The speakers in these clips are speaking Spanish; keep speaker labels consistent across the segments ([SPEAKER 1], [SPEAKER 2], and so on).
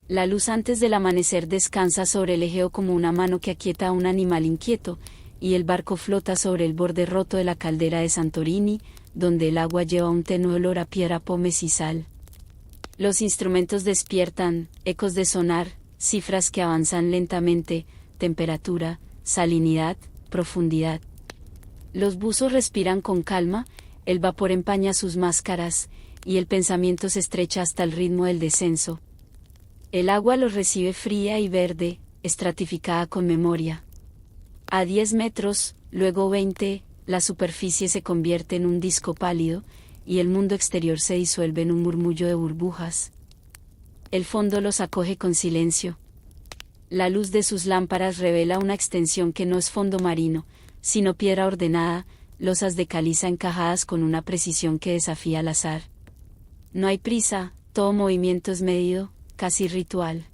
[SPEAKER 1] La luz antes del amanecer descansa sobre el Egeo como una mano que aquieta a un animal inquieto, y el barco flota sobre el borde roto de la caldera de Santorini, donde el agua lleva un tenue olor a piedra, pómez y sal. Los instrumentos despiertan, ecos de sonar, cifras que avanzan lentamente, temperatura, salinidad, profundidad. Los buzos respiran con calma, el vapor empaña sus máscaras, y el pensamiento se estrecha hasta el ritmo del descenso. El agua los recibe fría y verde, estratificada con memoria. A 10 metros, luego 20, la superficie se convierte en un disco pálido, y el mundo exterior se disuelve en un murmullo de burbujas. El fondo los acoge con silencio. La luz de sus lámparas revela una extensión que no es fondo marino, sino piedra ordenada, losas de caliza encajadas con una precisión que desafía al azar. No hay prisa, todo movimiento es medido, casi ritual.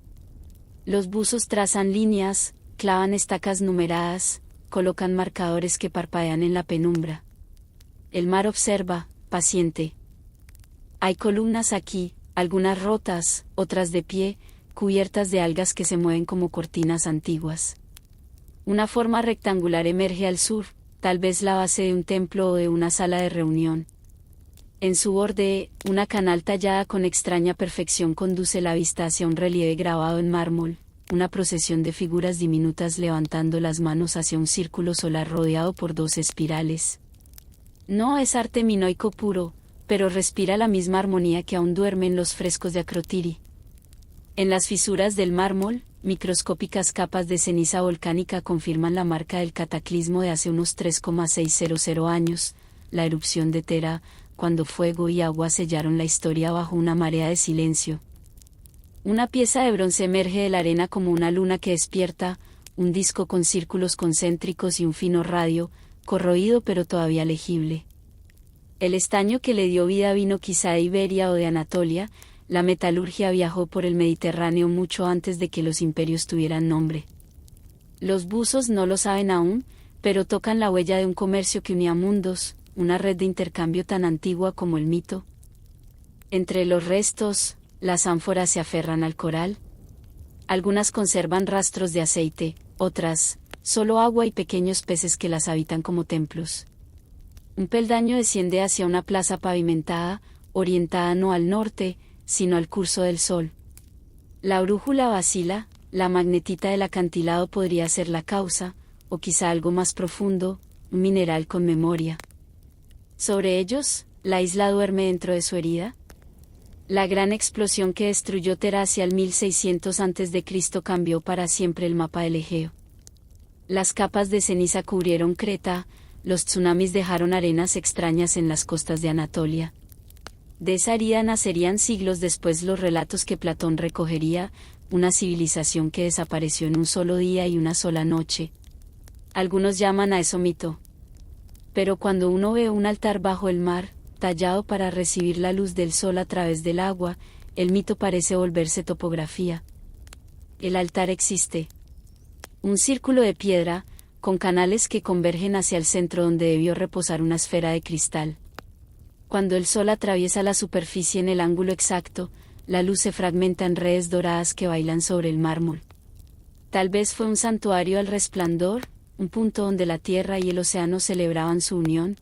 [SPEAKER 1] Los buzos trazan líneas, clavan estacas numeradas, colocan marcadores que parpadean en la penumbra. El mar observa, paciente. Hay columnas aquí, algunas rotas, otras de pie, cubiertas de algas que se mueven como cortinas antiguas. Una forma rectangular emerge al sur, tal vez la base de un templo o de una sala de reunión. En su borde, una canal tallada con extraña perfección conduce la vista hacia un relieve grabado en mármol, una procesión de figuras diminutas levantando las manos hacia un círculo solar rodeado por dos espirales. No es arte minoico puro, pero respira la misma armonía que aún duerme en los frescos de Akrotiri. En las fisuras del mármol, microscópicas capas de ceniza volcánica confirman la marca del cataclismo de hace unos 3,600 años, la erupción de Tera, cuando fuego y agua sellaron la historia bajo una marea de silencio. Una pieza de bronce emerge de la arena como una luna que despierta, un disco con círculos concéntricos y un fino radio, corroído pero todavía legible. El estaño que le dio vida vino quizá de Iberia o de Anatolia. La metalurgia viajó por el Mediterráneo mucho antes de que los imperios tuvieran nombre. Los buzos no lo saben aún, pero tocan la huella de un comercio que unía mundos, una red de intercambio tan antigua como el mito. Entre los restos, las ánforas se aferran al coral. Algunas conservan rastros de aceite, otras, solo agua y pequeños peces que las habitan como templos. Un peldaño desciende hacia una plaza pavimentada, orientada no al norte, sino al curso del sol. La brújula vacila, la magnetita del acantilado podría ser la causa, o quizá algo más profundo, un mineral con memoria. Sobre ellos, la isla duerme dentro de su herida. La gran explosión que destruyó Tera hacia el 1600 a.C. cambió para siempre el mapa del Egeo. Las capas de ceniza cubrieron Creta, los tsunamis dejaron arenas extrañas en las costas de Anatolia. De esa herida nacerían siglos después los relatos que Platón recogería, una civilización que desapareció en un solo día y una sola noche. Algunos llaman a eso mito. Pero cuando uno ve un altar bajo el mar, tallado para recibir la luz del sol a través del agua, el mito parece volverse topografía. El altar existe. Un círculo de piedra, con canales que convergen hacia el centro donde debió reposar una esfera de cristal. Cuando el sol atraviesa la superficie en el ángulo exacto, la luz se fragmenta en redes doradas que bailan sobre el mármol. Tal vez fue un santuario al resplandor, un punto donde la tierra y el océano celebraban su unión.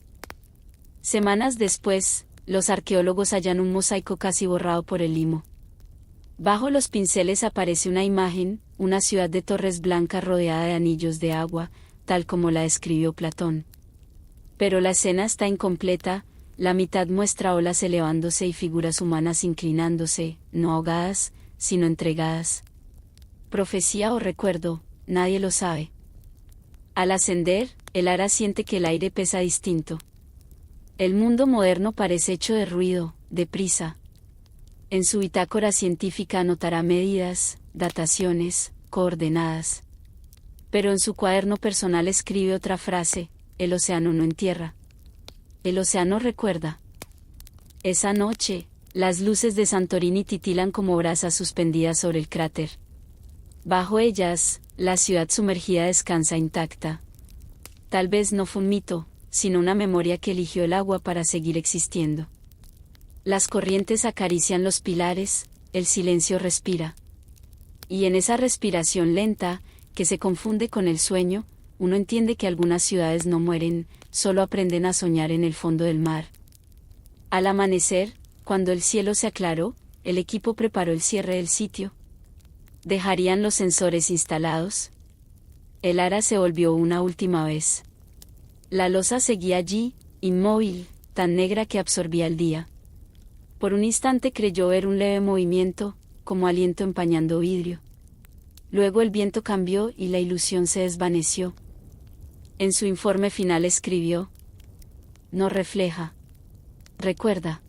[SPEAKER 1] Semanas después, los arqueólogos hallan un mosaico casi borrado por el limo. Bajo los pinceles aparece una imagen, una ciudad de torres blancas rodeada de anillos de agua, tal como la describió Platón. Pero la escena está incompleta. La mitad muestra olas elevándose y figuras humanas inclinándose, no ahogadas, sino entregadas. Profecía o recuerdo, nadie lo sabe. Al ascender, el Ara siente que el aire pesa distinto. El mundo moderno parece hecho de ruido, de prisa. En su bitácora científica anotará medidas, dataciones, coordenadas. Pero en su cuaderno personal escribe otra frase: el océano no entierra. El océano recuerda. Esa noche, las luces de Santorini titilan como brasas suspendidas sobre el cráter. Bajo ellas, la ciudad sumergida descansa intacta. Tal vez no fue un mito, sino una memoria que eligió el agua para seguir existiendo. Las corrientes acarician los pilares, el silencio respira. Y en esa respiración lenta, que se confunde con el sueño, uno entiende que algunas ciudades no mueren, solo aprenden a soñar en el fondo del mar. Al amanecer, cuando el cielo se aclaró, el equipo preparó el cierre del sitio. ¿Dejarían los sensores instalados? El ara se volvió una última vez. La losa seguía allí, inmóvil, tan negra que absorbía el día. Por un instante creyó ver un leve movimiento, como aliento empañando vidrio. Luego el viento cambió y la ilusión se desvaneció. En su informe final escribió: no refleja. Recuerda.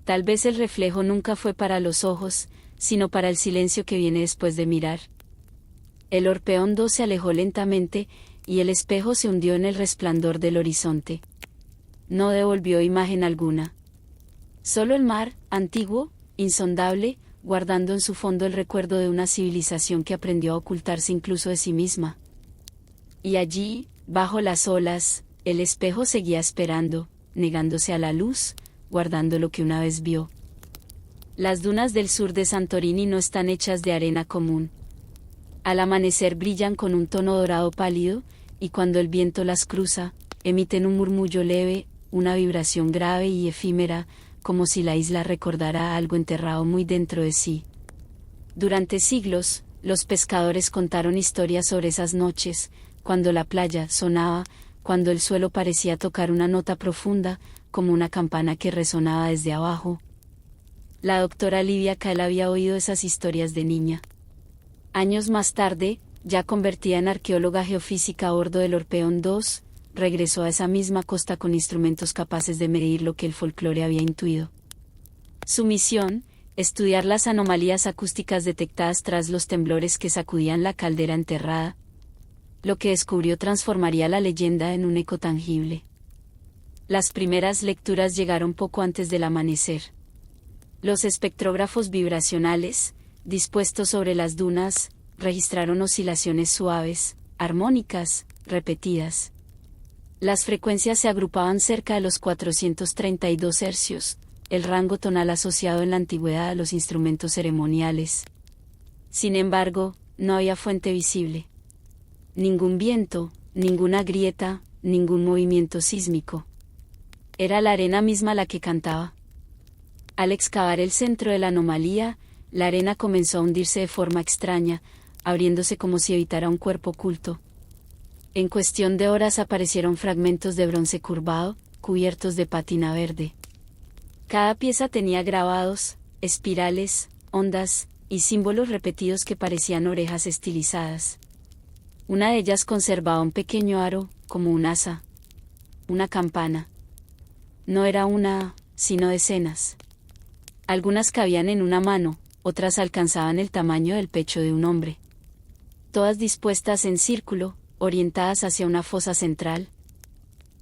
[SPEAKER 1] Tal vez el reflejo nunca fue para los ojos, sino para el silencio que viene después de mirar. El Orpeón 2 se alejó lentamente, y el espejo se hundió en el resplandor del horizonte. No devolvió imagen alguna. Solo el mar, antiguo, insondable, guardando en su fondo el recuerdo de una civilización que aprendió a ocultarse incluso de sí misma. Y allí, bajo las olas, el espejo seguía esperando, negándose a la luz, guardando lo que una vez vio. Las dunas del sur de Santorini no están hechas de arena común. Al amanecer brillan con un tono dorado pálido, y cuando el viento las cruza, emiten un murmullo leve, una vibración grave y efímera, como si la isla recordara algo enterrado muy dentro de sí. Durante siglos, los pescadores contaron historias sobre esas noches, cuando la playa sonaba, cuando el suelo parecía tocar una nota profunda, como una campana que resonaba desde abajo. La doctora Livia Cael había oído esas historias de niña. Años más tarde, ya convertida en arqueóloga geofísica a bordo del Orpeón 2, regresó a esa misma costa con instrumentos capaces de medir lo que el folclore había intuido. Su misión, estudiar las anomalías acústicas detectadas tras los temblores que sacudían la caldera enterrada. Lo que descubrió transformaría la leyenda en un eco tangible. Las primeras lecturas llegaron poco antes del amanecer. Los espectrógrafos vibracionales, dispuestos sobre las dunas, registraron oscilaciones suaves, armónicas, repetidas. Las frecuencias se agrupaban cerca de los 432 hercios, el rango tonal asociado en la antigüedad a los instrumentos ceremoniales. Sin embargo, no había fuente visible. Ningún viento, ninguna grieta, ningún movimiento sísmico. Era la arena misma la que cantaba. Al excavar el centro de la anomalía, la arena comenzó a hundirse de forma extraña, abriéndose como si evitara un cuerpo oculto. En cuestión de horas aparecieron fragmentos de bronce curvado, cubiertos de pátina verde. Cada pieza tenía grabados, espirales, ondas, y símbolos repetidos que parecían orejas estilizadas. Una de ellas conservaba un pequeño aro, como un asa. Una campana. No era una, sino decenas. Algunas cabían en una mano, otras alcanzaban el tamaño del pecho de un hombre. Todas dispuestas en círculo, orientadas hacia una fosa central.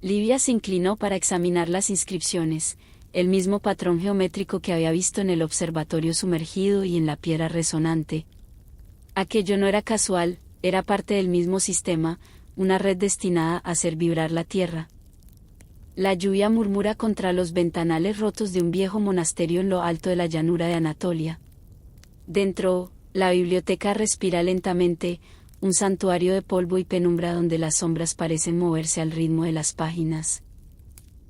[SPEAKER 1] Livia se inclinó para examinar las inscripciones, el mismo patrón geométrico que había visto en el observatorio sumergido y en la piedra resonante. Aquello no era casual, era parte del mismo sistema, una red destinada a hacer vibrar la tierra. La lluvia murmura contra los ventanales rotos de un viejo monasterio en lo alto de la llanura de Anatolia. Dentro, la biblioteca respira lentamente, un santuario de polvo y penumbra donde las sombras parecen moverse al ritmo de las páginas.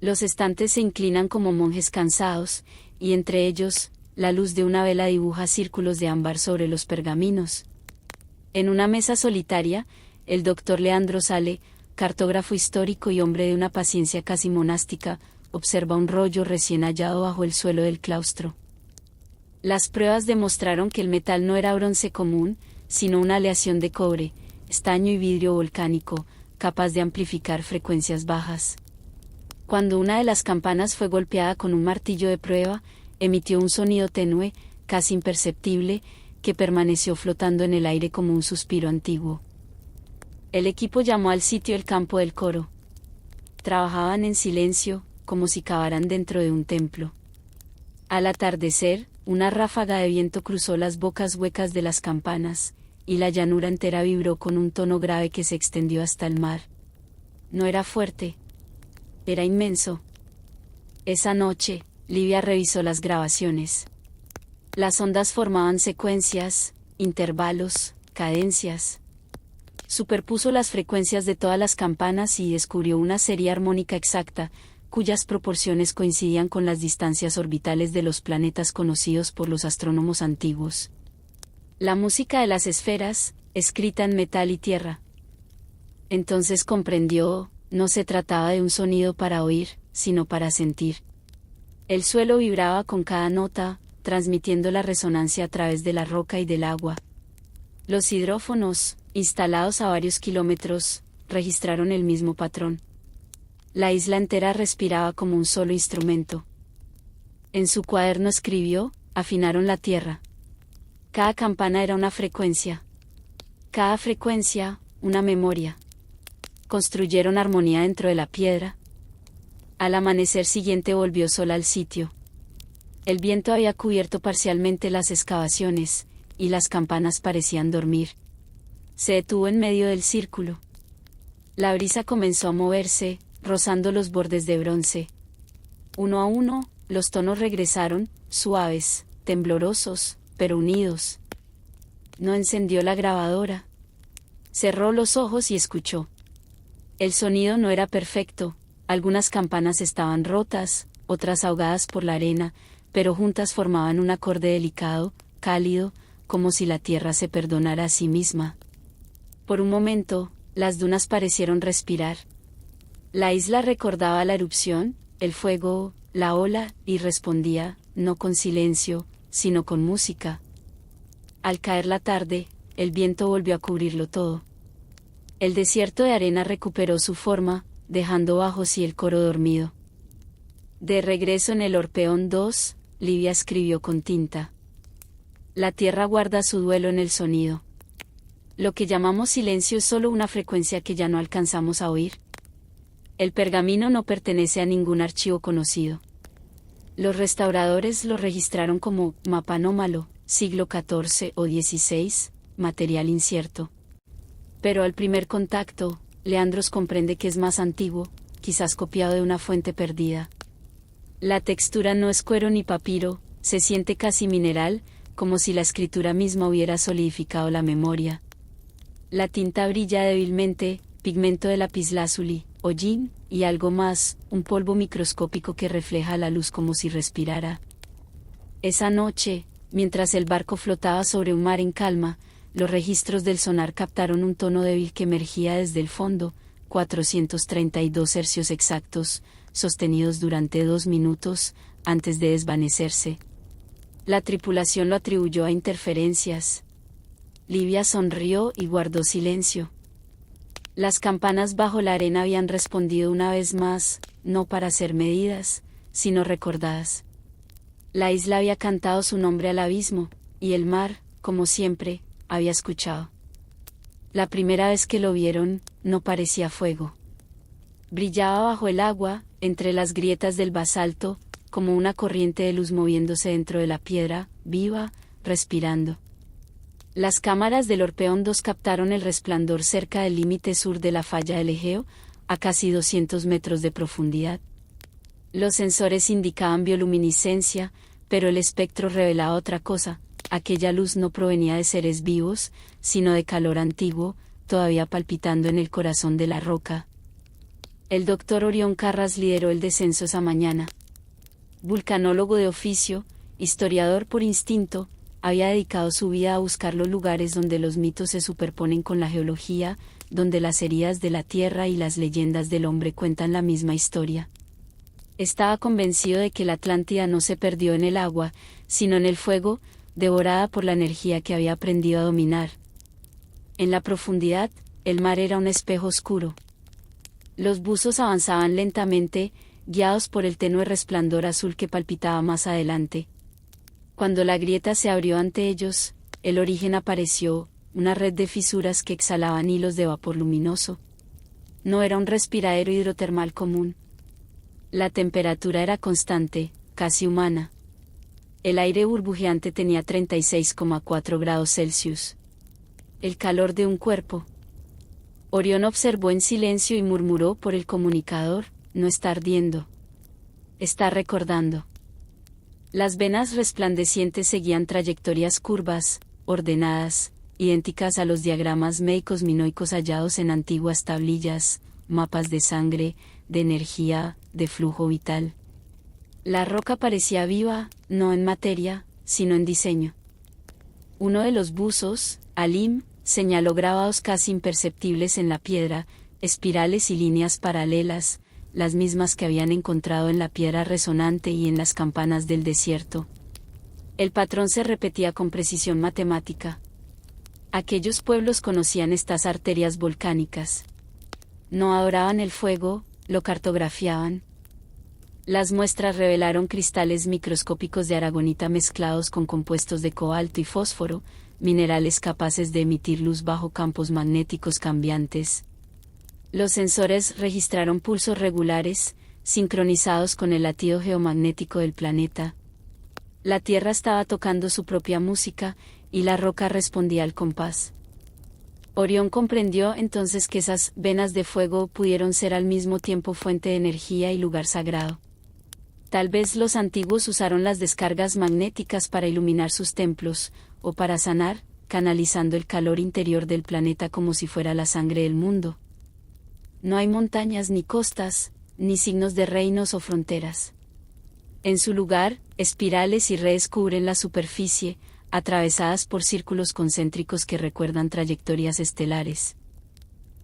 [SPEAKER 1] Los estantes se inclinan como monjes cansados, y entre ellos, la luz de una vela dibuja círculos de ámbar sobre los pergaminos. En una mesa solitaria, el doctor Leandro Sale, cartógrafo histórico y hombre de una paciencia casi monástica, observa un rollo recién hallado bajo el suelo del claustro. Las pruebas demostraron que el metal no era bronce común, sino una aleación de cobre, estaño y vidrio volcánico, capaz de amplificar frecuencias bajas. Cuando una de las campanas fue golpeada con un martillo de prueba, emitió un sonido tenue, casi imperceptible, que permaneció flotando en el aire como un suspiro antiguo. El equipo llamó al sitio el campo del coro. Trabajaban en silencio, como si cavaran dentro de un templo. Al atardecer, una ráfaga de viento cruzó las bocas huecas de las campanas, y la llanura entera vibró con un tono grave que se extendió hasta el mar. No era fuerte. Era inmenso. Esa noche, Livia revisó las grabaciones. Las ondas formaban secuencias, intervalos, cadencias. Superpuso las frecuencias de todas las campanas y descubrió una serie armónica exacta, cuyas proporciones coincidían con las distancias orbitales de los planetas conocidos por los astrónomos antiguos. La música de las esferas, escrita en metal y tierra. Entonces comprendió, no se trataba de un sonido para oír, sino para sentir. El suelo vibraba con cada nota, transmitiendo la resonancia a través de la roca y del agua. Los hidrófonos, instalados a varios kilómetros, registraron el mismo patrón. La isla entera respiraba como un solo instrumento. En su cuaderno escribió, afinaron la tierra. Cada campana era una frecuencia. Cada frecuencia, una memoria. Construyeron armonía dentro de la piedra. Al amanecer siguiente volvió sola al sitio. El viento había cubierto parcialmente las excavaciones, y las campanas parecían dormir. Se detuvo en medio del círculo. La brisa comenzó a moverse, rozando los bordes de bronce. Uno a uno, los tonos regresaron, suaves, temblorosos, pero unidos. No encendió la grabadora. Cerró los ojos y escuchó. El sonido no era perfecto, algunas campanas estaban rotas, otras ahogadas por la arena, pero juntas formaban un acorde delicado, cálido, como si la tierra se perdonara a sí misma. Por un momento, las dunas parecieron respirar. La isla recordaba la erupción, el fuego, la ola, y respondía, no con silencio, sino con música. Al caer la tarde, el viento volvió a cubrirlo todo. El desierto de arena recuperó su forma, dejando bajo sí el coro dormido. De regreso en el Orpeón 2, Livia escribió con tinta. La tierra guarda su duelo en el sonido. Lo que llamamos silencio es solo una frecuencia que ya no alcanzamos a oír. El pergamino no pertenece a ningún archivo conocido. Los restauradores lo registraron como mapa anómalo, siglo XIV o XVI, material incierto. Pero al primer contacto, Leandros comprende que es más antiguo, quizás copiado de una fuente perdida. La textura no es cuero ni papiro, se siente casi mineral, como si la escritura misma hubiera solidificado la memoria. La tinta brilla débilmente, pigmento de lapislázuli, hollín, y algo más, un polvo microscópico que refleja la luz como si respirara. Esa noche, mientras el barco flotaba sobre un mar en calma, los registros del sonar captaron un tono débil que emergía desde el fondo, 432 hercios exactos, sostenidos durante 2 minutos, antes de desvanecerse. La tripulación lo atribuyó a interferencias. Livia sonrió y guardó silencio. Las campanas bajo la arena habían respondido una vez más, no para ser medidas, sino recordadas. La isla había cantado su nombre al abismo, y el mar, como siempre, había escuchado. La primera vez que lo vieron, no parecía fuego. Brillaba bajo el agua, entre las grietas del basalto, como una corriente de luz moviéndose dentro de la piedra, viva, respirando. Las cámaras del Orpeón 2 captaron el resplandor cerca del límite sur de la falla del Egeo, a casi 200 metros de profundidad. Los sensores indicaban bioluminiscencia, pero el espectro revelaba otra cosa. Aquella luz no provenía de seres vivos, sino de calor antiguo, todavía palpitando en el corazón de la roca. El doctor Orión Carras lideró el descenso esa mañana. Vulcanólogo de oficio, historiador por instinto, había dedicado su vida a buscar los lugares donde los mitos se superponen con la geología, donde las heridas de la tierra y las leyendas del hombre cuentan la misma historia. Estaba convencido de que la Atlántida no se perdió en el agua, sino en el fuego, devorada por la energía que había aprendido a dominar. En la profundidad, el mar era un espejo oscuro. Los buzos avanzaban lentamente, guiados por el tenue resplandor azul que palpitaba más adelante. Cuando la grieta se abrió ante ellos, el origen apareció, una red de fisuras que exhalaban hilos de vapor luminoso. No era un respiradero hidrotermal común. La temperatura era constante, casi humana. El aire burbujeante tenía 36,4 grados Celsius. El calor de un cuerpo. Orión observó en silencio y murmuró por el comunicador, no está ardiendo. Está recordando. Las venas resplandecientes seguían trayectorias curvas, ordenadas, idénticas a los diagramas médicos minoicos hallados en antiguas tablillas, mapas de sangre, de energía, de flujo vital. La roca parecía viva, no en materia, sino en diseño. Uno de los buzos, Alim, señaló grabados casi imperceptibles en la piedra, espirales y líneas paralelas, las mismas que habían encontrado en la piedra resonante y en las campanas del desierto. El patrón se repetía con precisión matemática. Aquellos pueblos conocían estas arterias volcánicas. No adoraban el fuego, lo cartografiaban. Las muestras revelaron cristales microscópicos de aragonita mezclados con compuestos de cobalto y fósforo, minerales capaces de emitir luz bajo campos magnéticos cambiantes. Los sensores registraron pulsos regulares, sincronizados con el latido geomagnético del planeta. La Tierra estaba tocando su propia música, y la roca respondía al compás. Orión comprendió entonces que esas venas de fuego pudieron ser al mismo tiempo fuente de energía y lugar sagrado. Tal vez los antiguos usaron las descargas magnéticas para iluminar sus templos, o para sanar, canalizando el calor interior del planeta como si fuera la sangre del mundo. No hay montañas ni costas, ni signos de reinos o fronteras. En su lugar, espirales y redes cubren la superficie, atravesadas por círculos concéntricos que recuerdan trayectorias estelares.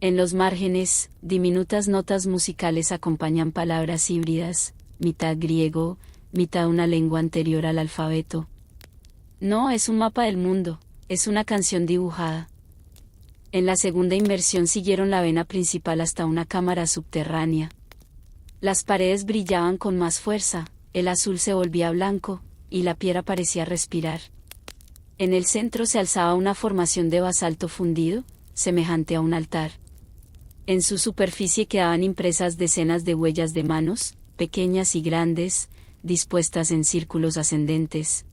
[SPEAKER 1] En los márgenes, diminutas notas musicales acompañan palabras híbridas, mitad griego, mitad una lengua anterior al alfabeto. No es un mapa del mundo, es una canción dibujada. En la segunda inmersión siguieron la vena principal hasta una cámara subterránea. Las paredes brillaban con más fuerza, el azul se volvía blanco, y la piedra parecía respirar. En el centro se alzaba una formación de basalto fundido, semejante a un altar. En su superficie quedaban impresas decenas de huellas de manos, pequeñas y grandes, dispuestas en círculos ascendentes.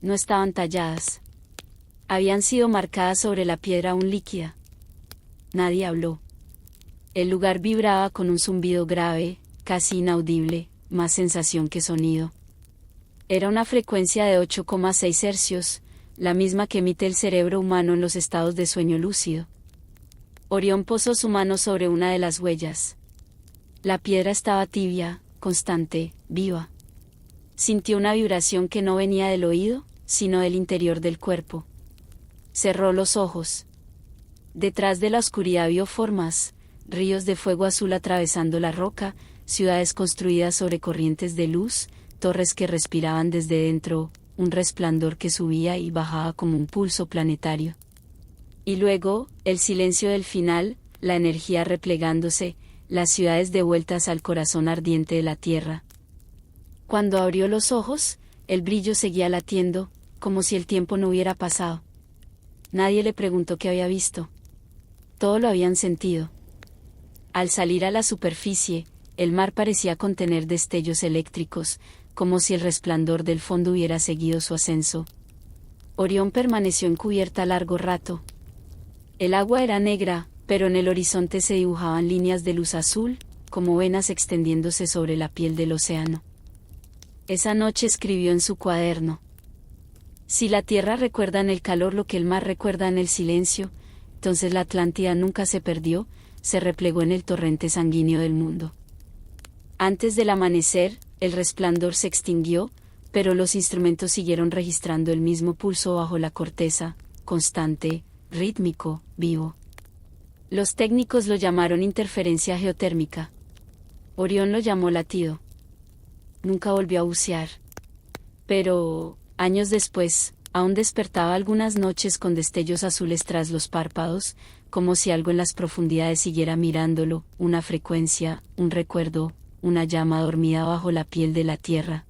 [SPEAKER 1] No estaban talladas. Habían sido marcadas sobre la piedra aún líquida. Nadie habló. El lugar vibraba con un zumbido grave, casi inaudible, más sensación que sonido. Era una frecuencia de 8,6 hercios, la misma que emite el cerebro humano en los estados de sueño lúcido. Orión posó su mano sobre una de las huellas. La piedra estaba tibia, constante, viva. Sintió una vibración que no venía del oído, sino del interior del cuerpo. Cerró los ojos. Detrás de la oscuridad vio formas, ríos de fuego azul atravesando la roca, ciudades construidas sobre corrientes de luz, torres que respiraban desde dentro, un resplandor que subía y bajaba como un pulso planetario. Y luego, el silencio del final, la energía replegándose, las ciudades devueltas al corazón ardiente de la tierra. Cuando abrió los ojos, el brillo seguía latiendo, como si el tiempo no hubiera pasado. Nadie le preguntó qué había visto. Todo lo habían sentido. Al salir a la superficie, el mar parecía contener destellos eléctricos, como si el resplandor del fondo hubiera seguido su ascenso. Orión permaneció encubierta largo rato. El agua era negra, pero en el horizonte se dibujaban líneas de luz azul, como venas extendiéndose sobre la piel del océano. Esa noche escribió en su cuaderno: si la tierra recuerda en el calor lo que el mar recuerda en el silencio, entonces la Atlántida nunca se perdió, se replegó en el torrente sanguíneo del mundo. Antes del amanecer, el resplandor se extinguió, pero los instrumentos siguieron registrando el mismo pulso bajo la corteza, constante, rítmico, vivo. Los técnicos lo llamaron interferencia geotérmica. Orión lo llamó latido. Nunca volvió a bucear. Pero, años después, aún despertaba algunas noches con destellos azules tras los párpados, como si algo en las profundidades siguiera mirándolo, una frecuencia, un recuerdo, una llama dormida bajo la piel de la tierra.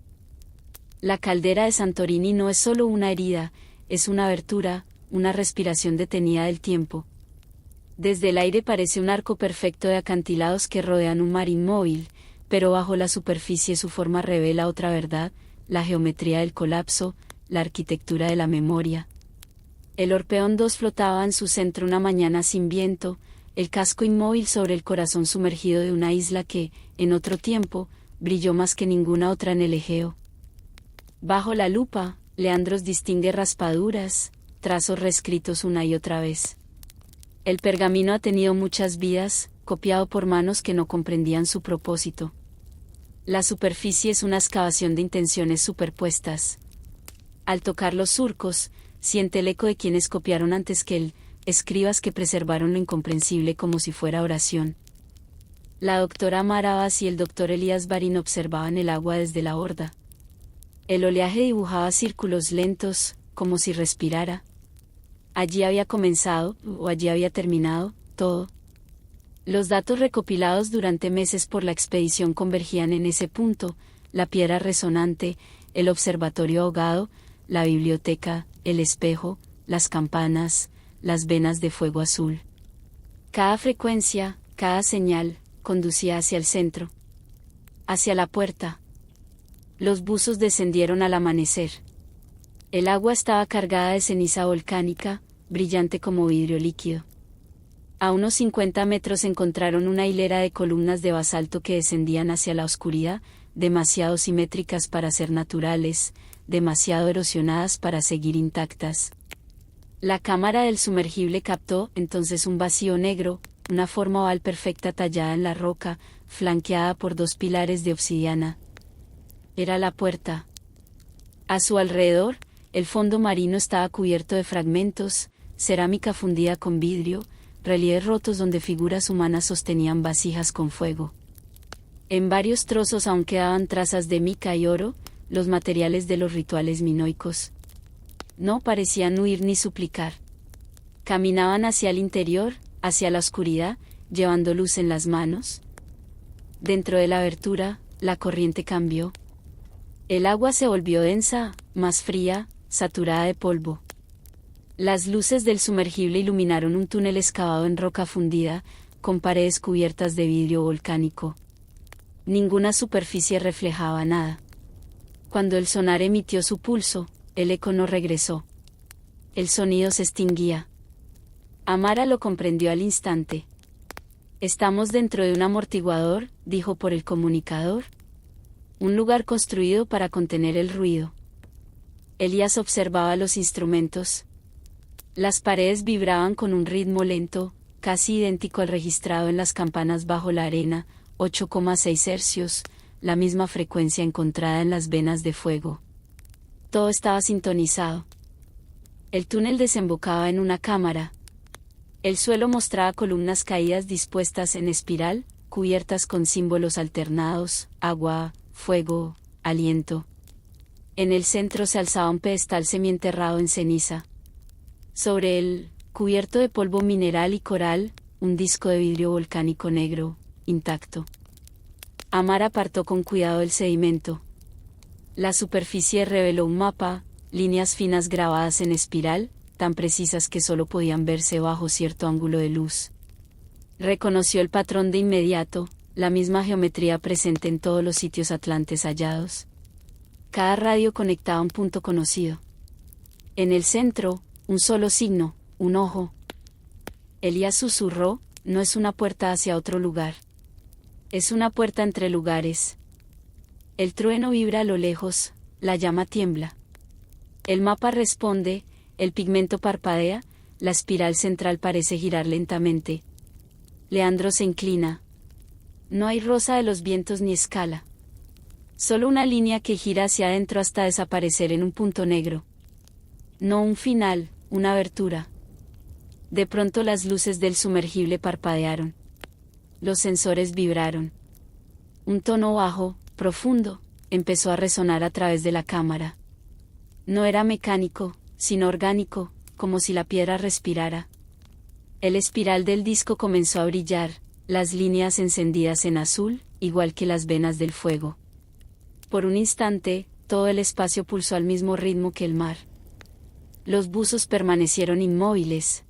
[SPEAKER 1] La caldera de Santorini no es solo una herida, es una abertura, una respiración detenida del tiempo. Desde el aire parece un arco perfecto de acantilados que rodean un mar inmóvil, pero bajo la superficie su forma revela otra verdad, la geometría del colapso, la arquitectura de la memoria. El Orpeón 2 flotaba en su centro una mañana sin viento, el casco inmóvil sobre el corazón sumergido de una isla que, en otro tiempo, brilló más que ninguna otra en el Egeo. Bajo la lupa, Leandros distingue raspaduras, trazos reescritos una y otra vez. El pergamino ha tenido muchas vidas, copiado por manos que no comprendían su propósito. La superficie es una excavación de intenciones superpuestas. Al tocar los surcos, siente el eco de quienes copiaron antes que él, escribas que preservaron lo incomprensible como si fuera oración. La doctora Amara Abbas y el doctor Elías Barín observaban el agua desde la horda. El oleaje dibujaba círculos lentos, como si respirara. Allí había comenzado, o allí había terminado, todo. Los datos recopilados durante meses por la expedición convergían en ese punto: la piedra resonante, el observatorio ahogado, la biblioteca, el espejo, las campanas, las venas de fuego azul. Cada frecuencia, cada señal, conducía hacia el centro. Hacia la puerta. Los buzos descendieron al amanecer. El agua estaba cargada de ceniza volcánica, brillante como vidrio líquido. A unos 50 metros encontraron una hilera de columnas de basalto que descendían hacia la oscuridad, demasiado simétricas para ser naturales, demasiado erosionadas para seguir intactas. La cámara del sumergible captó entonces un vacío negro, una forma oval perfecta tallada en la roca, flanqueada por 2 pilares de obsidiana. Era la puerta. A su alrededor, el fondo marino estaba cubierto de fragmentos, cerámica fundida con vidrio, relieves rotos donde figuras humanas sostenían vasijas con fuego. En varios trozos aún quedaban trazas de mica y oro, los materiales de los rituales minoicos. No parecían huir ni suplicar. Caminaban hacia el interior, hacia la oscuridad, llevando luz en las manos. Dentro de la abertura, la corriente cambió. El agua se volvió densa, más fría, saturada de polvo. Las luces del sumergible iluminaron un túnel excavado en roca fundida, con paredes cubiertas de vidrio volcánico. Ninguna superficie reflejaba nada. Cuando el sonar emitió su pulso, el eco no regresó. El sonido se extinguía. Amara lo comprendió al instante. «Estamos dentro de un amortiguador», dijo por el comunicador. «Un lugar construido para contener el ruido». Elías observaba los instrumentos. Las paredes vibraban con un ritmo lento, casi idéntico al registrado en las campanas bajo la arena, 8,6 hercios, la misma frecuencia encontrada en las venas de fuego. Todo estaba sintonizado. El túnel desembocaba en una cámara. El suelo mostraba columnas caídas dispuestas en espiral, cubiertas con símbolos alternados: agua, fuego, aliento. En el centro se alzaba un pedestal semienterrado en ceniza. Sobre él, cubierto de polvo mineral y coral, un disco de vidrio volcánico negro, intacto. Amara apartó con cuidado el sedimento. La superficie reveló un mapa, líneas finas grabadas en espiral, tan precisas que solo podían verse bajo cierto ángulo de luz. Reconoció el patrón de inmediato, la misma geometría presente en todos los sitios atlantes hallados. Cada radio conectaba un punto conocido. En el centro, un solo signo, un ojo. Elías susurró: «No es una puerta hacia otro lugar. Es una puerta entre lugares». El trueno vibra a lo lejos, la llama tiembla. El mapa responde, el pigmento parpadea, la espiral central parece girar lentamente. Leandro se inclina. No hay rosa de los vientos ni escala. Solo una línea que gira hacia adentro hasta desaparecer en un punto negro. No un final, una abertura. De pronto las luces del sumergible parpadearon. Los sensores vibraron. Un tono bajo, profundo, empezó a resonar a través de la cámara. No era mecánico, sino orgánico, como si la piedra respirara. El espiral del disco comenzó a brillar, las líneas encendidas en azul, igual que las venas del fuego. Por un instante, todo el espacio pulsó al mismo ritmo que el mar. Los buzos permanecieron inmóviles.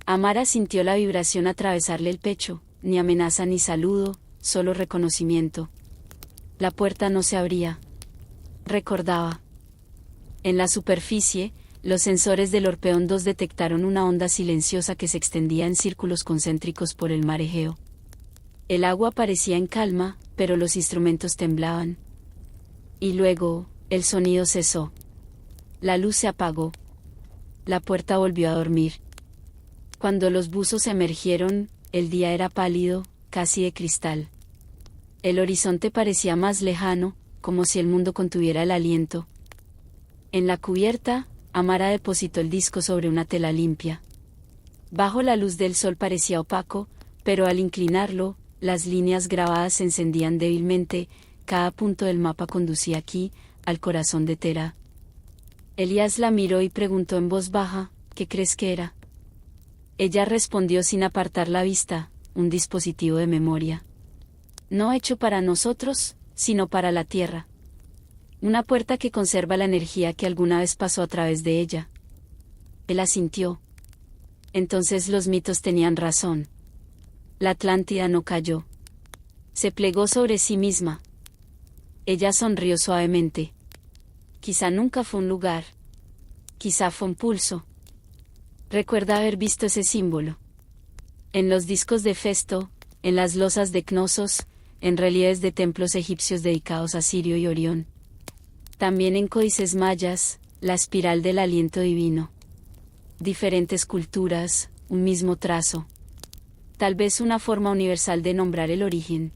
[SPEAKER 1] Amara sintió la vibración atravesarle el pecho, ni amenaza ni saludo, solo reconocimiento. La puerta no se abría. Recordaba. En la superficie, los sensores del Orpeón 2 detectaron una onda silenciosa que se extendía en círculos concéntricos por el mar Egeo. El agua parecía en calma, pero los instrumentos temblaban. Y luego, el sonido cesó. La luz se apagó. la puerta volvió a dormir. Cuando los buzos emergieron, el día era pálido, casi de cristal. El horizonte parecía más lejano, como si el mundo contuviera el aliento. En la cubierta, Amara depositó el disco sobre una tela limpia. Bajo la luz del sol parecía opaco, pero al inclinarlo, las líneas grabadas se encendían débilmente. Cada punto del mapa conducía aquí, al corazón de Tera. Elías la miró y preguntó en voz baja, ¿qué crees que era? Ella respondió sin apartar la vista, un dispositivo de memoria. No hecho para nosotros, sino para la Tierra. Una puerta que conserva la energía que alguna vez pasó a través de ella. Él asintió. Entonces los mitos tenían razón. La Atlántida no cayó. Se plegó sobre sí misma. Ella sonrió suavemente. Quizá nunca fue un lugar. Quizá fue un pulso. Recuerda haber visto ese símbolo. En los discos de Festo, en las losas de Cnosos, en relieves de templos egipcios dedicados a Sirio y Orión. También en códices mayas, la espiral del aliento divino. Diferentes culturas, un mismo trazo. Tal vez una forma universal de nombrar el origen.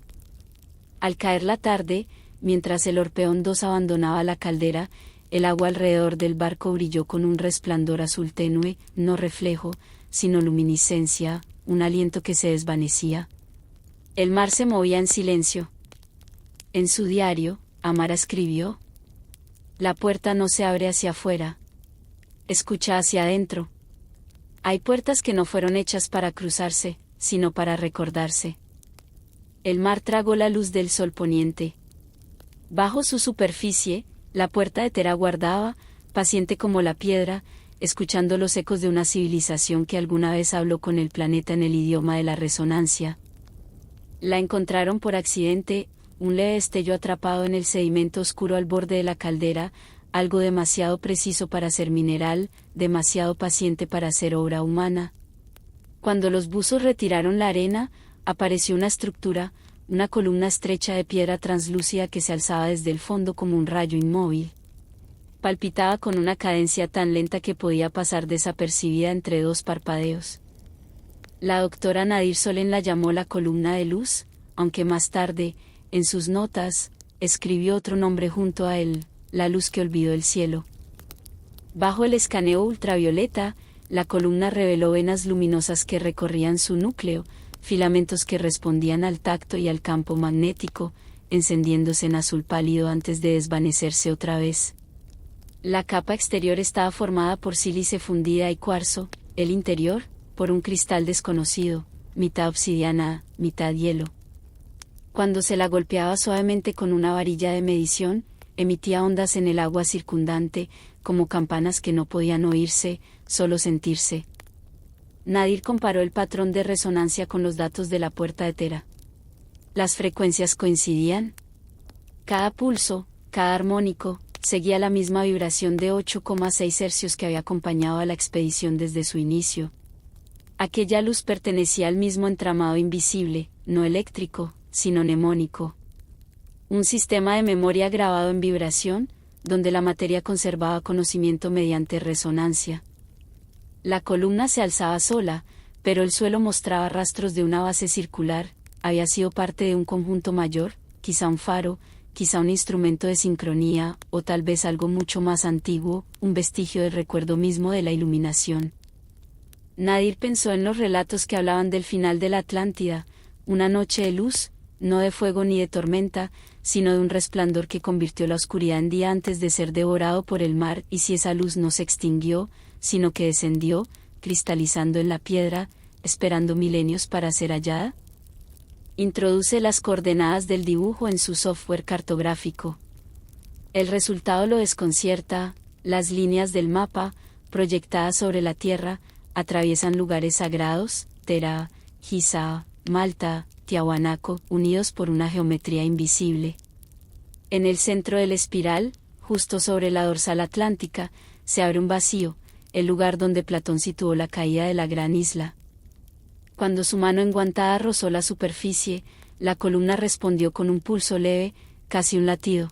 [SPEAKER 1] Al caer la tarde, mientras el Orpeón 2 abandonaba la caldera, el agua alrededor del barco brilló con un resplandor azul tenue, no reflejo, sino luminiscencia, un aliento que se desvanecía. El mar se movía en silencio. En su diario, Amara escribió: la puerta no se abre hacia afuera. Escucha hacia adentro. Hay puertas que no fueron hechas para cruzarse, sino para recordarse. El mar tragó la luz del sol poniente. Bajo su superficie, la puerta de Tera guardaba, paciente como la piedra, escuchando los ecos de una civilización que alguna vez habló con el planeta en el idioma de la resonancia. La encontraron por accidente, un leve destello atrapado en el sedimento oscuro al borde de la caldera, algo demasiado preciso para ser mineral, demasiado paciente para ser obra humana. Cuando los buzos retiraron la arena, apareció una estructura, una columna estrecha de piedra translúcida que se alzaba desde el fondo como un rayo inmóvil. Palpitaba con una cadencia tan lenta que podía pasar desapercibida entre dos parpadeos. La doctora Nadir Solen la llamó la columna de luz, aunque más tarde, en sus notas, escribió otro nombre junto a él, la luz que olvidó el cielo. Bajo el escaneo ultravioleta, la columna reveló venas luminosas que recorrían su núcleo, filamentos que respondían al tacto y al campo magnético, encendiéndose en azul pálido antes de desvanecerse otra vez. La capa exterior estaba formada por sílice fundida y cuarzo, el interior, por un cristal desconocido, mitad obsidiana, mitad hielo. Cuando se la golpeaba suavemente con una varilla de medición, emitía ondas en el agua circundante, como campanas que no podían oírse, solo sentirse. Nadir comparó el patrón de resonancia con los datos de la puerta de Tera. Las frecuencias coincidían. Cada pulso, cada armónico, seguía la misma vibración de 8,6 hercios que había acompañado a la expedición desde su inicio. Aquella luz pertenecía al mismo entramado invisible, no eléctrico, sino mnemónico. Un sistema de memoria grabado en vibración, donde la materia conservaba conocimiento mediante resonancia. La columna se alzaba sola, pero el suelo mostraba rastros de una base circular, había sido parte de un conjunto mayor, quizá un faro, quizá un instrumento de sincronía, o tal vez algo mucho más antiguo, un vestigio del recuerdo mismo de la iluminación. Nadir pensó en los relatos que hablaban del final de la Atlántida, una noche de luz, no de fuego ni de tormenta, sino de un resplandor que convirtió la oscuridad en día antes de ser devorado por el mar, y si esa luz no se extinguió, sino que descendió, cristalizando en la piedra, esperando milenios para ser hallada. Introduce las coordenadas del dibujo en su software cartográfico. El resultado lo desconcierta, las líneas del mapa, proyectadas sobre la Tierra, atraviesan lugares sagrados, Tera, Giza, Malta, Tiahuanaco, unidos por una geometría invisible. En el centro de la espiral, justo sobre la dorsal atlántica, se abre un vacío, el lugar donde Platón situó la caída de la gran isla. Cuando su mano enguantada rozó la superficie, la columna respondió con un pulso leve, casi un latido.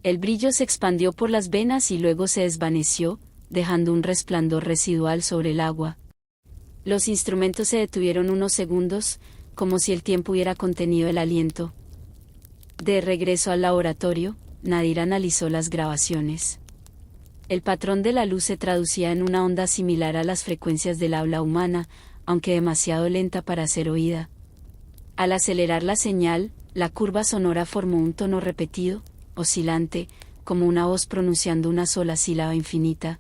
[SPEAKER 1] El brillo se expandió por las venas y luego se desvaneció, dejando un resplandor residual sobre el agua. Los instrumentos se detuvieron unos segundos, como si el tiempo hubiera contenido el aliento. De regreso al laboratorio, Nadir analizó las grabaciones. El patrón de la luz se traducía en una onda similar a las frecuencias del habla humana, aunque demasiado lenta para ser oída. Al acelerar la señal, la curva sonora formó un tono repetido, oscilante, como una voz pronunciando una sola sílaba infinita.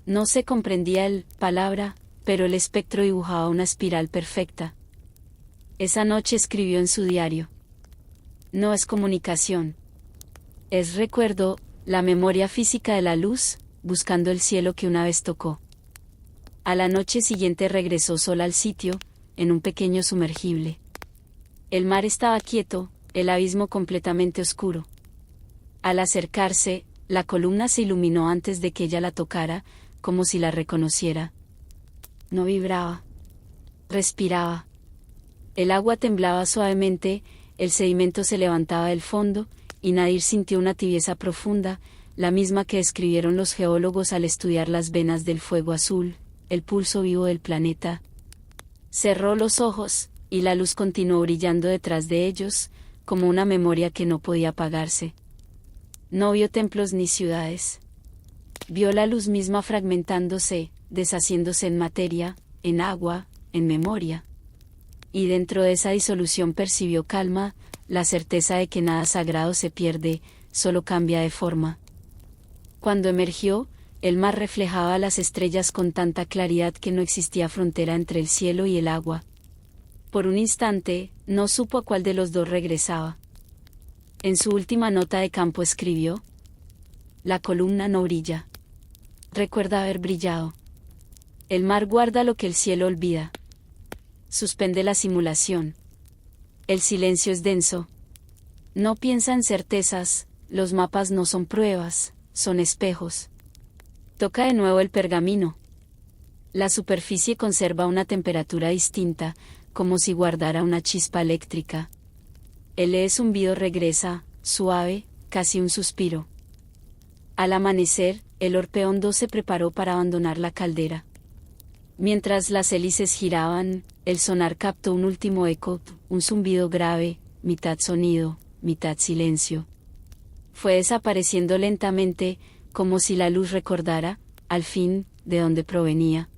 [SPEAKER 1] No se comprendía el palabra, pero el espectro dibujaba una espiral perfecta. Esa noche escribió en su diario: no es comunicación. Es recuerdo, la memoria física de la luz, buscando el cielo que una vez tocó. A la noche siguiente regresó sola al sitio, en un pequeño sumergible. El mar estaba quieto, el abismo completamente oscuro. Al acercarse, la columna se iluminó antes de que ella la tocara, como si la reconociera. No vibraba. Respiraba. El agua temblaba suavemente, el sedimento se levantaba del fondo, y Nadir sintió una tibieza profunda, la misma que describieron los geólogos al estudiar las venas del fuego azul, el pulso vivo del planeta. Cerró los ojos, y la luz continuó brillando detrás de ellos, como una memoria que no podía apagarse. No vio templos ni ciudades. Vio la luz misma fragmentándose, deshaciéndose en materia, en agua, en memoria. Y dentro de esa disolución percibió calma, la certeza de que nada sagrado se pierde, solo cambia de forma. Cuando emergió, el mar reflejaba las estrellas con tanta claridad que no existía frontera entre el cielo y el agua. Por un instante, no supo a cuál de los dos regresaba. En su última nota de campo escribió: la columna no brilla. Recuerda haber brillado. El mar guarda lo que el cielo olvida. Suspende la simulación. El silencio es denso. No piensa en certezas, los mapas no son pruebas, son espejos. Toca de nuevo el pergamino. La superficie conserva una temperatura distinta, como si guardara una chispa eléctrica. El zumbido regresa, suave, casi un suspiro. Al amanecer, el Orpeón 2 se preparó para abandonar la caldera. Mientras las hélices giraban, el sonar captó un último eco, un zumbido grave, mitad sonido, mitad silencio. Fue desapareciendo lentamente, como si la luz recordara, al fin, de dónde provenía.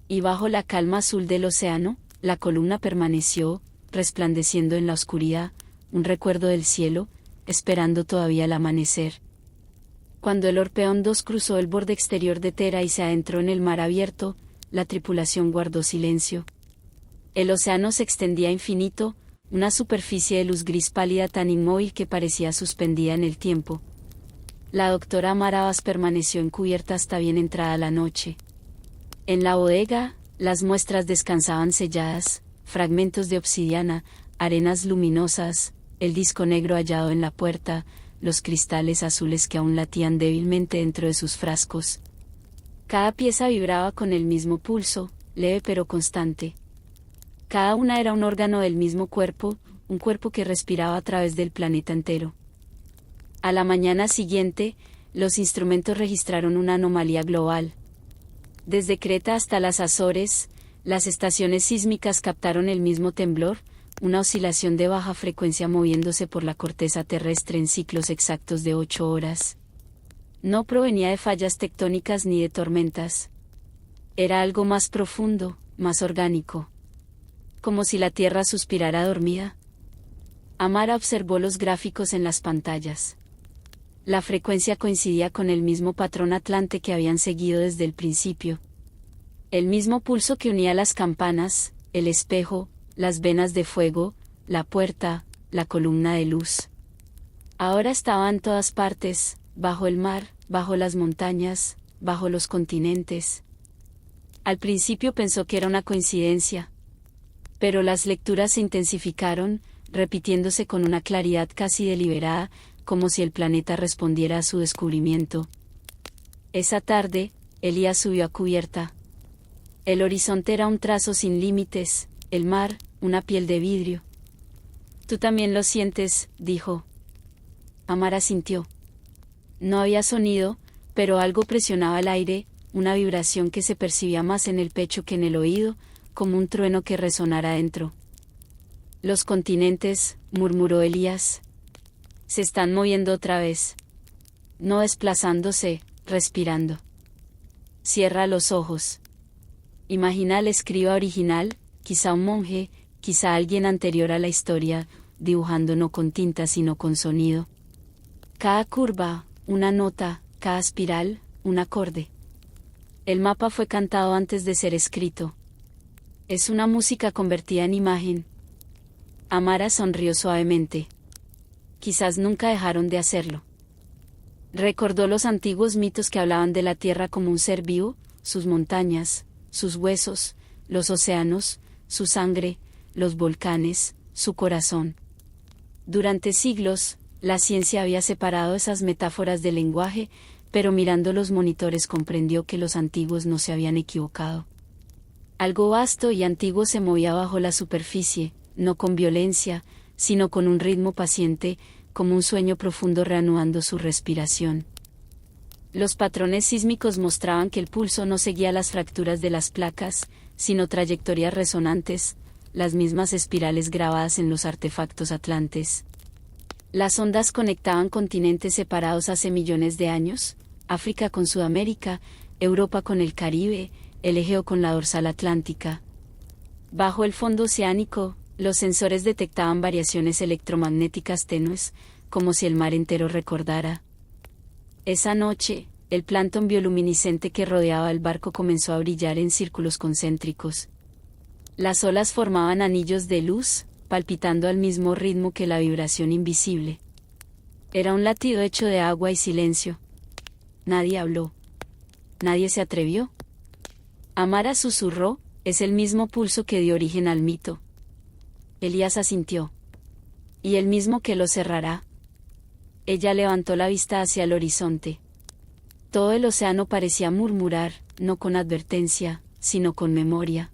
[SPEAKER 1] Y bajo la calma azul del océano, la columna permaneció, resplandeciendo en la oscuridad, un recuerdo del cielo, esperando todavía el amanecer. Cuando el Orpeón 2 cruzó el borde exterior de Tera y se adentró en el mar abierto, la tripulación guardó silencio. El océano se extendía infinito, una superficie de luz gris pálida tan inmóvil que parecía suspendida en el tiempo. La doctora Maravas permaneció encubierta hasta bien entrada la noche. En la bodega, las muestras descansaban selladas, fragmentos de obsidiana, arenas luminosas, el disco negro hallado en la puerta, los cristales azules que aún latían débilmente dentro de sus frascos. Cada pieza vibraba con el mismo pulso, leve pero constante. Cada una era un órgano del mismo cuerpo, un cuerpo que respiraba a través del planeta entero. A la mañana siguiente, los instrumentos registraron una anomalía global. Desde Creta hasta las Azores, las estaciones sísmicas captaron el mismo temblor, una oscilación de baja frecuencia moviéndose por la corteza terrestre en ciclos exactos de 8 horas. No provenía de fallas tectónicas ni de tormentas. Era algo más profundo, más orgánico. Como si la Tierra suspirara dormida. Amara observó los gráficos en las pantallas. La frecuencia coincidía con el mismo patrón atlante que habían seguido desde el principio. El mismo pulso que unía las campanas, el espejo, las venas de fuego, la puerta, la columna de luz. Ahora estaba en todas partes, bajo el mar, bajo las montañas, bajo los continentes. Al principio pensó que era una coincidencia. Pero las lecturas se intensificaron, repitiéndose con una claridad casi deliberada, como si el planeta respondiera a su descubrimiento. Esa tarde, Elías subió a cubierta. El horizonte era un trazo sin límites, el mar, una piel de vidrio. «Tú también lo sientes», dijo. Amara sintió. No había sonido, Pero algo presionaba el aire, una vibración que se percibía más en el pecho que en el oído, como un trueno que resonara adentro. Los continentes, murmuró Elías. Se están moviendo otra vez. No desplazándose, respirando. Cierra los ojos. Imagina al escriba original, quizá un monje, quizá alguien anterior a la historia, dibujando no con tinta sino con sonido. Cada curva, una nota, cada espiral, un acorde. El mapa fue cantado antes de ser escrito. Es una música convertida en imagen. Amara sonrió suavemente. Quizás nunca dejaron de hacerlo. Recordó los antiguos mitos que hablaban de la tierra como un ser vivo, sus montañas, sus huesos, los océanos, su sangre, los volcanes, su corazón. Durante siglos, la ciencia había separado esas metáforas del lenguaje, pero mirando los monitores comprendió que los antiguos no se habían equivocado. Algo vasto y antiguo se movía bajo la superficie, no con violencia, sino con un ritmo paciente, como un sueño profundo reanudando su respiración. Los patrones sísmicos mostraban que el pulso no seguía las fracturas de las placas, sino trayectorias resonantes, las mismas espirales grabadas en los artefactos atlantes. Las ondas conectaban continentes separados hace millones de años, África con Sudamérica, Europa con el Caribe, el Egeo con la dorsal atlántica. Bajo el fondo oceánico, los sensores detectaban variaciones electromagnéticas tenues, como si el mar entero recordara. Esa noche, el plancton bioluminiscente que rodeaba el barco comenzó a brillar en círculos concéntricos. Las olas formaban anillos de luz, palpitando al mismo ritmo que la vibración invisible. Era un latido hecho de agua y silencio. Nadie habló. Nadie se atrevió. Amara susurró, es el mismo pulso que dio origen al mito. Elías asintió. Y el mismo que lo cerrará. Ella levantó la vista hacia el horizonte. Todo el océano parecía murmurar, no con advertencia, sino con memoria.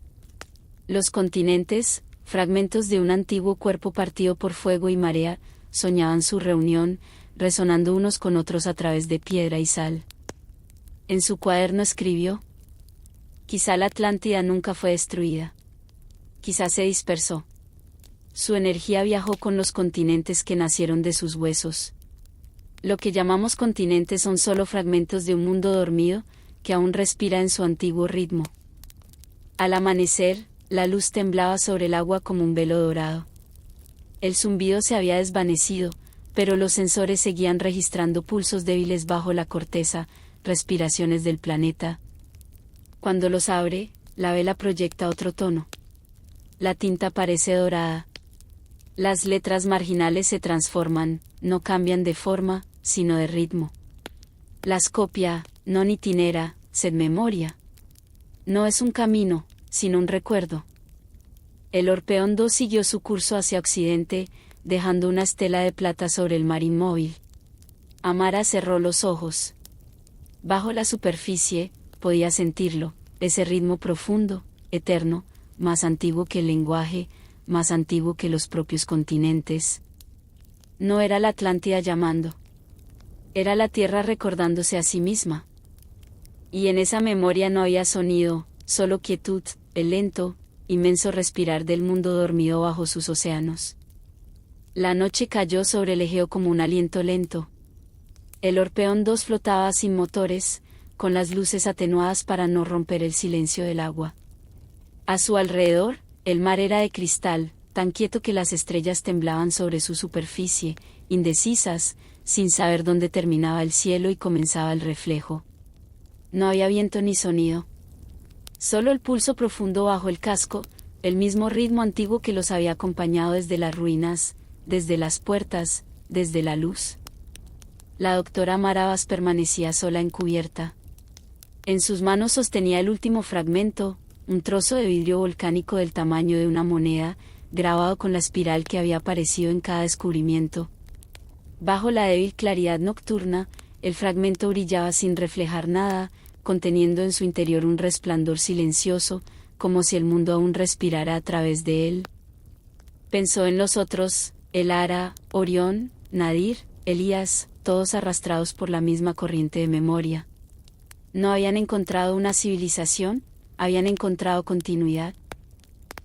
[SPEAKER 1] Los continentes, fragmentos de un antiguo cuerpo partido por fuego y marea, soñaban su reunión, resonando unos con otros a través de piedra y sal. En su cuaderno escribió: quizá la Atlántida nunca fue destruida. Quizá se dispersó. Su energía viajó con los continentes que nacieron de sus huesos. Lo que llamamos continentes son solo fragmentos de un mundo dormido, que aún respira en su antiguo ritmo. Al amanecer, la luz temblaba sobre el agua como un velo dorado. El zumbido se había desvanecido, pero los sensores seguían registrando pulsos débiles bajo la corteza, respiraciones del planeta. Cuando los abre, la vela proyecta otro tono. La tinta parece dorada. Las letras marginales se transforman, no cambian de forma, sino de ritmo. Las copia, non itinera, sed memoria. No es un camino, sino un recuerdo. El Orpheon II siguió su curso hacia occidente, dejando una estela de plata sobre el mar inmóvil. Amara cerró los ojos. Bajo la superficie, podía sentirlo, ese ritmo profundo, eterno, más antiguo que el lenguaje, más antiguo que los propios continentes. No era la Atlántida llamando. Era la tierra recordándose a sí misma. Y en esa memoria no había sonido, solo quietud, el lento, inmenso respirar del mundo dormido bajo sus océanos. La noche cayó sobre el Egeo como un aliento lento. El Orpheon II flotaba sin motores, con las luces atenuadas para no romper el silencio del agua. A su alrededor, el mar era de cristal, tan quieto que las estrellas temblaban sobre su superficie, indecisas, sin saber dónde terminaba el cielo y comenzaba el reflejo. No había viento ni sonido. Solo el pulso profundo bajo el casco, el mismo ritmo antiguo que los había acompañado desde las ruinas, desde las puertas, desde la luz. La doctora Maravas permanecía sola en cubierta. En sus manos sostenía el último fragmento, un trozo de vidrio volcánico del tamaño de una moneda, grabado con la espiral que había aparecido en cada descubrimiento. Bajo la débil claridad nocturna, el fragmento brillaba sin reflejar nada, conteniendo en su interior un resplandor silencioso, como si el mundo aún respirara a través de él. Pensó en los otros, el Ara, Orión, Nadir, Elías, todos arrastrados por la misma corriente de memoria. No habían encontrado una civilización, habían encontrado continuidad.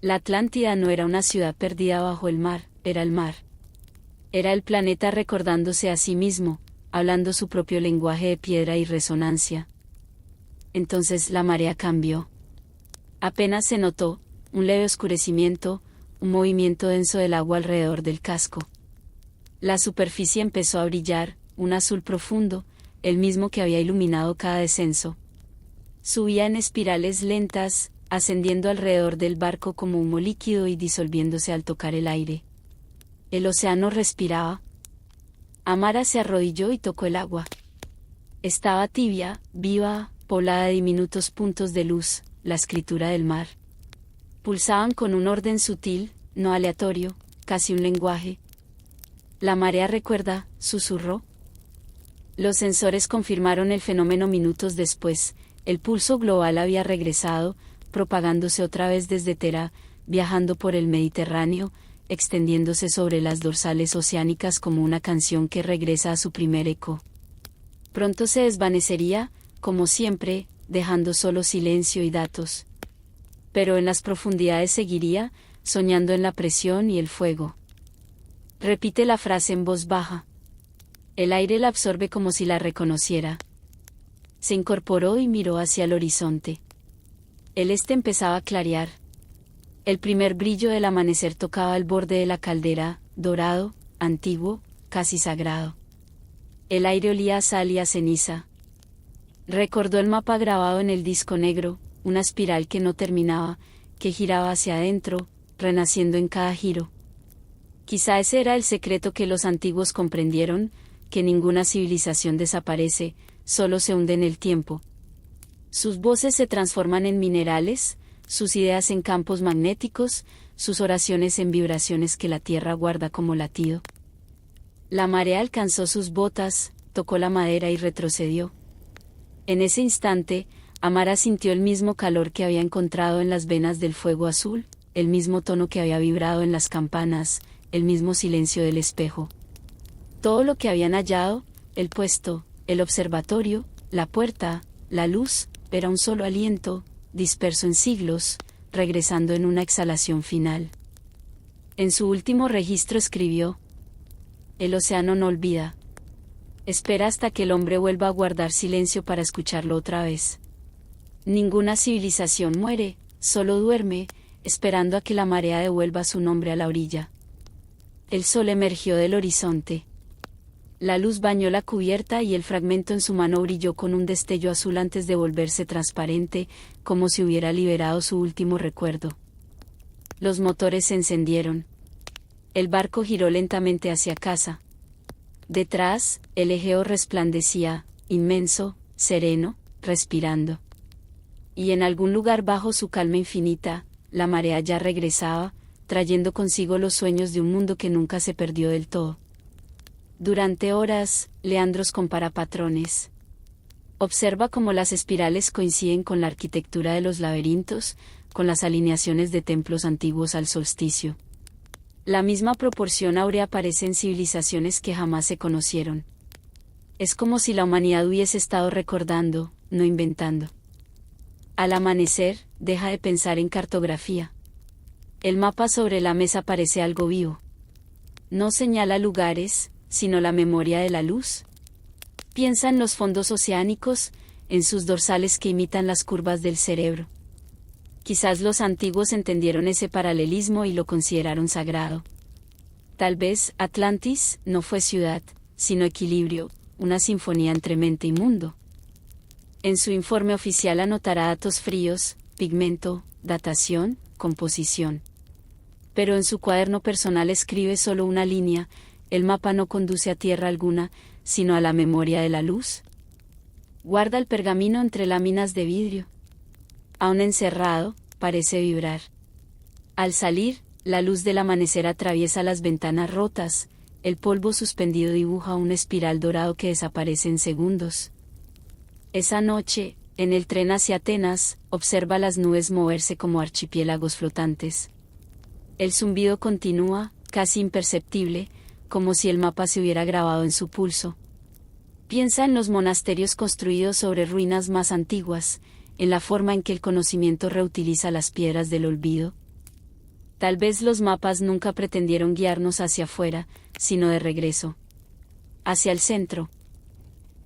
[SPEAKER 1] La Atlántida no era una ciudad perdida bajo el mar, era el mar. Era el planeta recordándose a sí mismo, hablando su propio lenguaje de piedra y resonancia. Entonces la marea cambió. Apenas se notó, un leve oscurecimiento, un movimiento denso del agua alrededor del casco. La superficie empezó a brillar, un azul profundo, el mismo que había iluminado cada descenso. Subía en espirales lentas, ascendiendo alrededor del barco como humo líquido y disolviéndose al tocar el aire. El océano respiraba. Amara se arrodilló y tocó el agua. Estaba tibia, viva, poblada de diminutos puntos de luz, la escritura del mar. Pulsaban con un orden sutil, no aleatorio, casi un lenguaje. «La marea recuerda», susurró. Los sensores confirmaron el fenómeno minutos después. El pulso global había regresado, propagándose otra vez desde Terra, viajando por el Mediterráneo, extendiéndose sobre las dorsales oceánicas como una canción que regresa a su primer eco. Pronto se desvanecería, como siempre, dejando solo silencio y datos. Pero en las profundidades seguiría, soñando en la presión y el fuego. Repite la frase en voz baja. El aire la absorbe como si la reconociera. Se incorporó y miró hacia el horizonte. El este empezaba a clarear. El primer brillo del amanecer tocaba el borde de la caldera, dorado, antiguo, casi sagrado. El aire olía a sal y a ceniza. Recordó el mapa grabado en el disco negro, una espiral que no terminaba, que giraba hacia adentro, renaciendo en cada giro. Quizá ese era el secreto que los antiguos comprendieron, que ninguna civilización desaparece, solo se hunde en el tiempo. Sus voces se transforman en minerales, sus ideas en campos magnéticos, sus oraciones en vibraciones que la tierra guarda como latido. La marea alcanzó sus botas, tocó la madera y retrocedió. En ese instante, Amara sintió el mismo calor que había encontrado en las venas del fuego azul, el mismo tono que había vibrado en las campanas, el mismo silencio del espejo. Todo lo que habían hallado, el puesto, el observatorio, la puerta, la luz, era un solo aliento, disperso en siglos, regresando en una exhalación final. En su último registro escribió: «El océano no olvida. Espera hasta que el hombre vuelva a guardar silencio para escucharlo otra vez. Ninguna civilización muere, solo duerme, esperando a que la marea devuelva su nombre a la orilla». El sol emergió del horizonte. La luz bañó la cubierta y el fragmento en su mano brilló con un destello azul antes de volverse transparente, como si hubiera liberado su último recuerdo. Los motores se encendieron. El barco giró lentamente hacia casa. Detrás, el Egeo resplandecía, inmenso, sereno, respirando. Y en algún lugar bajo su calma infinita, la marea ya regresaba, trayendo consigo los sueños de un mundo que nunca se perdió del todo. Durante horas, Leandros compara patrones. Observa cómo las espirales coinciden con la arquitectura de los laberintos, con las alineaciones de templos antiguos al solsticio. La misma proporción áurea aparece en civilizaciones que jamás se conocieron. Es como si la humanidad hubiese estado recordando, no inventando. Al amanecer, deja de pensar en cartografía. El mapa sobre la mesa parece algo vivo. No señala lugares, sino la memoria de la luz. Piensa en los fondos oceánicos, en sus dorsales que imitan las curvas del cerebro. Quizás los antiguos entendieron ese paralelismo y lo consideraron sagrado. Tal vez Atlantis no fue ciudad, sino equilibrio, una sinfonía entre mente y mundo. En su informe oficial anotará datos fríos, pigmento, datación, composición. Pero en su cuaderno personal escribe solo una línea: el mapa no conduce a tierra alguna, sino a la memoria de la luz. Guarda el pergamino entre láminas de vidrio. Aún encerrado, parece vibrar. Al salir, la luz del amanecer atraviesa las ventanas rotas, el polvo suspendido dibuja una espiral dorado que desaparece en segundos. Esa noche, en el tren hacia Atenas, observa las nubes moverse como archipiélagos flotantes. El zumbido continúa, casi imperceptible, como si el mapa se hubiera grabado en su pulso. Piensa en los monasterios construidos sobre ruinas más antiguas, en la forma en que el conocimiento reutiliza las piedras del olvido. Tal vez los mapas nunca pretendieron guiarnos hacia afuera, sino de regreso. Hacia el centro.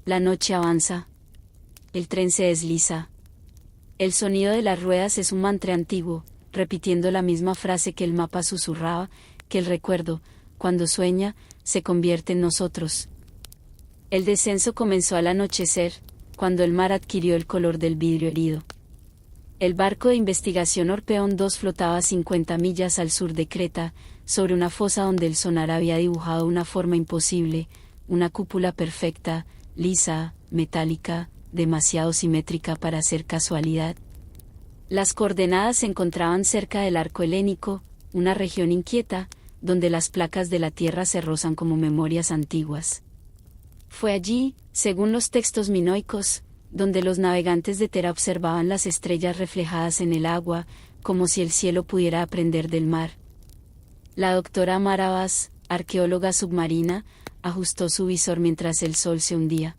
[SPEAKER 1] La noche avanza. El tren se desliza. El sonido de las ruedas es un mantra antiguo, repitiendo la misma frase que el mapa susurraba, que el recuerdo, cuando sueña, se convierte en nosotros. El descenso comenzó al anochecer, cuando el mar adquirió el color del vidrio herido. El barco de investigación Orpeón 2 flotaba a 50 millas al sur de Creta, sobre una fosa donde el sonar había dibujado una forma imposible, una cúpula perfecta, lisa, metálica, demasiado simétrica para ser casualidad. Las coordenadas se encontraban cerca del arco helénico, una región inquieta, donde las placas de la tierra se rozan como memorias antiguas. Fue allí, según los textos minoicos, donde los navegantes de Tera observaban las estrellas reflejadas en el agua, como si el cielo pudiera aprender del mar. La doctora Amara Vaz, arqueóloga submarina, ajustó su visor mientras el sol se hundía.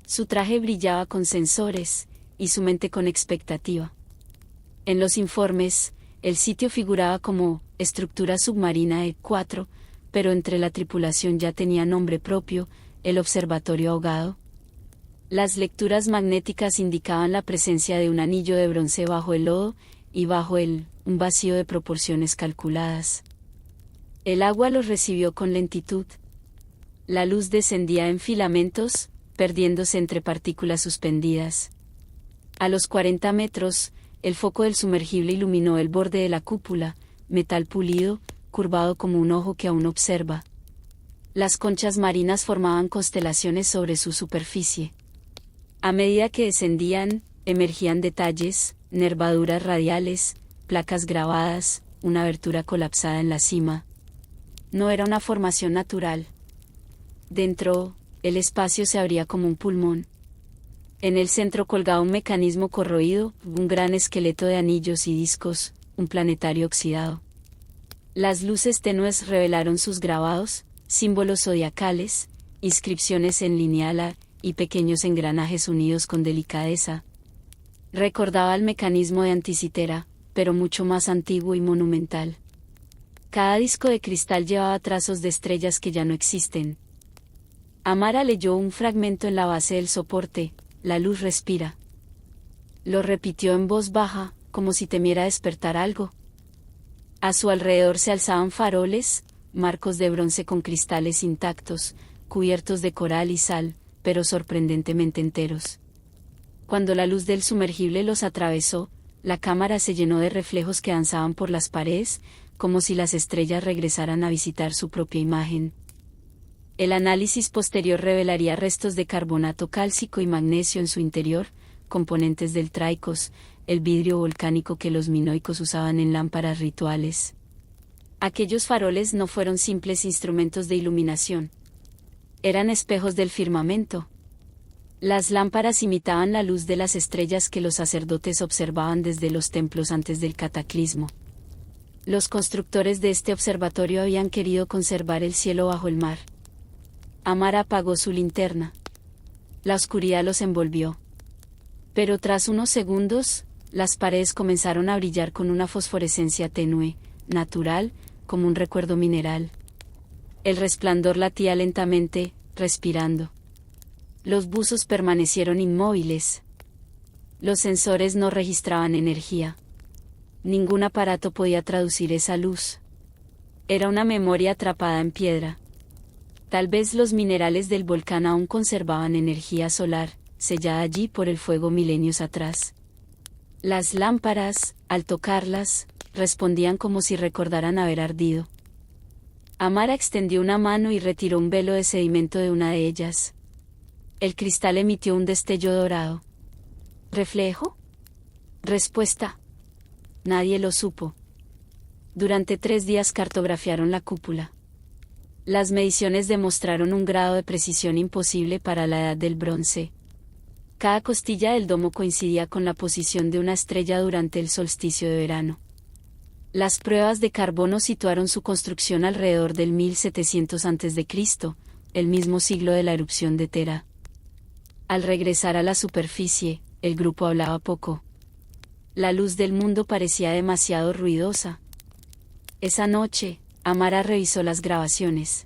[SPEAKER 1] Su traje brillaba con sensores, y su mente con expectativa. En los informes, el sitio figuraba como estructura submarina E4, pero entre la tripulación ya tenía nombre propio, el observatorio ahogado. Las lecturas magnéticas indicaban la presencia de un anillo de bronce bajo el lodo, y bajo él, un vacío de proporciones calculadas. El agua los recibió con lentitud. La luz descendía en filamentos, perdiéndose entre partículas suspendidas. A los 40 metros, el foco del sumergible iluminó el borde de la cúpula, metal pulido, curvado como un ojo que aún observa. Las conchas marinas formaban constelaciones sobre su superficie. A medida que descendían, emergían detalles, nervaduras radiales, placas grabadas, una abertura colapsada en la cima. No era una formación natural. Dentro, el espacio se abría como un pulmón. En el centro colgaba un mecanismo corroído, un gran esqueleto de anillos y discos, un planetario oxidado. Las luces tenues revelaron sus grabados, símbolos zodiacales, inscripciones en lineal y pequeños engranajes unidos con delicadeza. Recordaba el mecanismo de Anticitera, pero mucho más antiguo y monumental. Cada disco de cristal llevaba trazos de estrellas que ya no existen. Amara leyó un fragmento en la base del soporte: la luz respira. Lo repitió en voz baja, como si temiera despertar algo. A su alrededor se alzaban faroles, marcos de bronce con cristales intactos, cubiertos de coral y sal, pero sorprendentemente enteros. Cuando la luz del sumergible los atravesó, la cámara se llenó de reflejos que danzaban por las paredes, como si las estrellas regresaran a visitar su propia imagen. El análisis posterior revelaría restos de carbonato cálcico y magnesio en su interior, componentes del traicos, el vidrio volcánico que los minoicos usaban en lámparas rituales. Aquellos faroles no fueron simples instrumentos de iluminación. Eran espejos del firmamento. Las lámparas imitaban la luz de las estrellas que los sacerdotes observaban desde los templos antes del cataclismo. Los constructores de este observatorio habían querido conservar el cielo bajo el mar. Amara apagó su linterna. La oscuridad los envolvió. Pero tras unos segundos, las paredes comenzaron a brillar con una fosforescencia tenue, natural, como un recuerdo mineral. El resplandor latía lentamente, respirando. Los buzos permanecieron inmóviles. Los sensores no registraban energía. Ningún aparato podía traducir esa luz. Era una memoria atrapada en piedra. Tal vez los minerales del volcán aún conservaban energía solar, sellada allí por el fuego milenios atrás. Las lámparas, al tocarlas, respondían como si recordaran haber ardido. Amara extendió una mano y retiró un velo de sedimento de una de ellas. El cristal emitió un destello dorado. ¿Reflejo? Respuesta. Nadie lo supo. Durante 3 días cartografiaron la cúpula. Las mediciones demostraron un grado de precisión imposible para la edad del bronce. Cada costilla del domo coincidía con la posición de una estrella durante el solsticio de verano. Las pruebas de carbono situaron su construcción alrededor del 1700 a.C., el mismo siglo de la erupción de Tera. Al regresar a la superficie, el grupo hablaba poco. La luz del mundo parecía demasiado ruidosa. Esa noche, Amara revisó las grabaciones.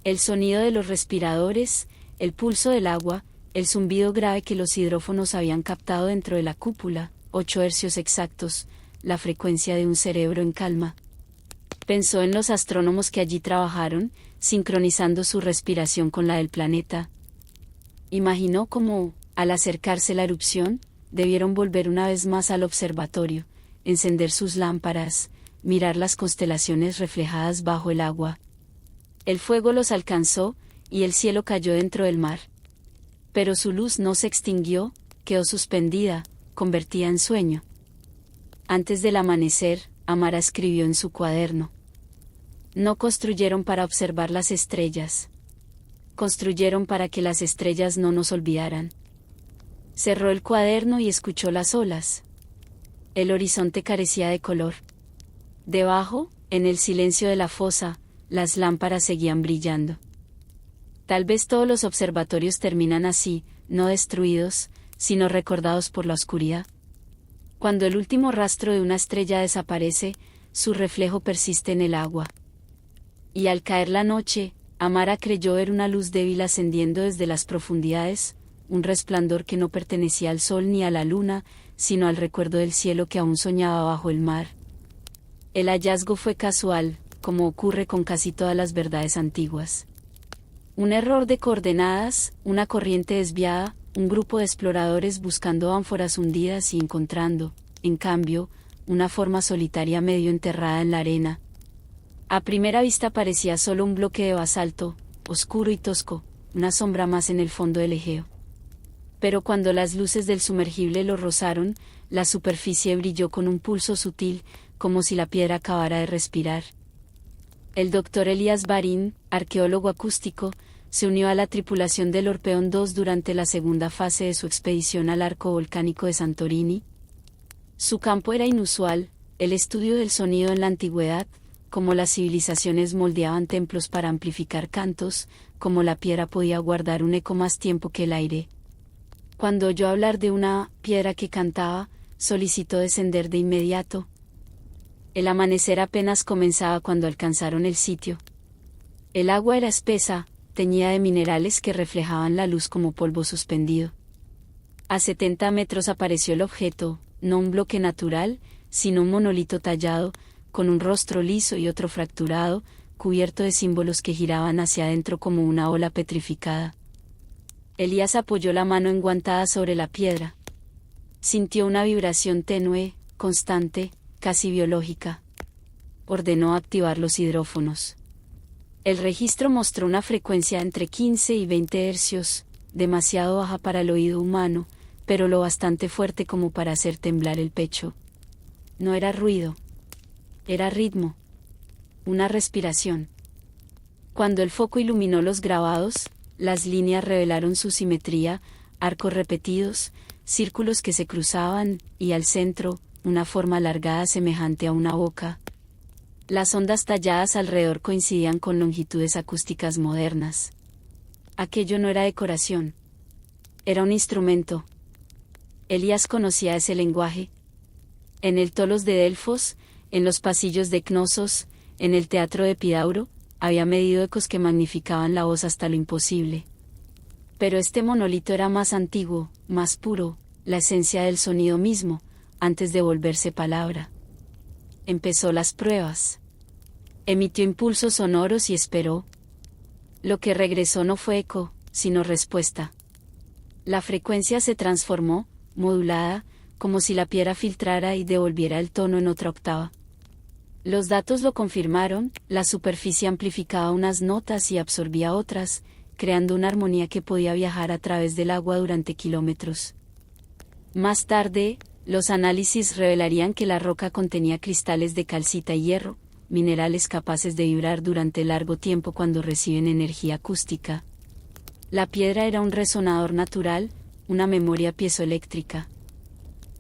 [SPEAKER 1] El sonido de los respiradores, el pulso del agua, el zumbido grave que los hidrófonos habían captado dentro de la cúpula, 8 hercios exactos, la frecuencia de un cerebro en calma. Pensó en los astrónomos que allí trabajaron, sincronizando su respiración con la del planeta. Imaginó cómo, al acercarse la erupción, debieron volver una vez más al observatorio, encender sus lámparas, mirar las constelaciones reflejadas bajo el agua. El fuego los alcanzó, y el cielo cayó dentro del mar. Pero su luz no se extinguió, quedó suspendida, convertida en sueño. Antes del amanecer, Amara escribió en su cuaderno: no construyeron para observar las estrellas. Construyeron para que las estrellas no nos olvidaran. Cerró el cuaderno y escuchó las olas. El horizonte carecía de color. Debajo, en el silencio de la fosa, las lámparas seguían brillando. Tal vez todos los observatorios terminan así, no destruidos, sino recordados por la oscuridad. Cuando el último rastro de una estrella desaparece, su reflejo persiste en el agua. Y al caer la noche, Amara creyó ver una luz débil ascendiendo desde las profundidades, un resplandor que no pertenecía al sol ni a la luna, sino al recuerdo del cielo que aún soñaba bajo el mar. El hallazgo fue casual, como ocurre con casi todas las verdades antiguas. Un error de coordenadas, una corriente desviada, un grupo de exploradores buscando ánforas hundidas y encontrando, en cambio, una forma solitaria medio enterrada en la arena. A primera vista parecía solo un bloque de basalto, oscuro y tosco, una sombra más en el fondo del Egeo. Pero cuando las luces del sumergible lo rozaron, la superficie brilló con un pulso sutil, como si la piedra acabara de respirar. El doctor Elías Barín, arqueólogo acústico, se unió a la tripulación del Orpeón 2 durante la segunda fase de su expedición al arco volcánico de Santorini. Su campo era inusual, el estudio del sonido en la antigüedad, como las civilizaciones moldeaban templos para amplificar cantos, como la piedra podía guardar un eco más tiempo que el aire. Cuando oyó hablar de una piedra que cantaba, solicitó descender de inmediato. El amanecer apenas comenzaba cuando alcanzaron el sitio. El agua era espesa, teñida de minerales que reflejaban la luz como polvo suspendido. A 70 metros apareció el objeto, no un bloque natural, sino un monolito tallado, con un rostro liso y otro fracturado, cubierto de símbolos que giraban hacia adentro como una ola petrificada. Elías apoyó la mano enguantada sobre la piedra. Sintió una vibración tenue, constante, casi biológica. Ordenó activar los hidrófonos. El registro mostró una frecuencia entre 15 y 20 hercios, demasiado baja para el oído humano, pero lo bastante fuerte como para hacer temblar el pecho. No era ruido. Era ritmo. Una respiración. Cuando el foco iluminó los grabados, las líneas revelaron su simetría, arcos repetidos, círculos que se cruzaban, y al centro, una forma alargada semejante a una boca. Las ondas talladas alrededor coincidían con longitudes acústicas modernas. Aquello no era decoración. Era un instrumento. Elías conocía ese lenguaje. En el Tolos de Delfos, en los pasillos de Cnosos, en el teatro de Epidauro, había medido ecos que magnificaban la voz hasta lo imposible. Pero este monolito era más antiguo, más puro, la esencia del sonido mismo, antes de volverse palabra. Empezó las pruebas. Emitió impulsos sonoros y esperó. Lo que regresó no fue eco, sino respuesta. La frecuencia se transformó, modulada, como si la piedra filtrara y devolviera el tono en otra octava. Los datos lo confirmaron, la superficie amplificaba unas notas y absorbía otras, creando una armonía que podía viajar a través del agua durante kilómetros. Más tarde, los análisis revelarían que la roca contenía cristales de calcita y hierro, minerales capaces de vibrar durante largo tiempo cuando reciben energía acústica. La piedra era un resonador natural, una memoria piezoeléctrica.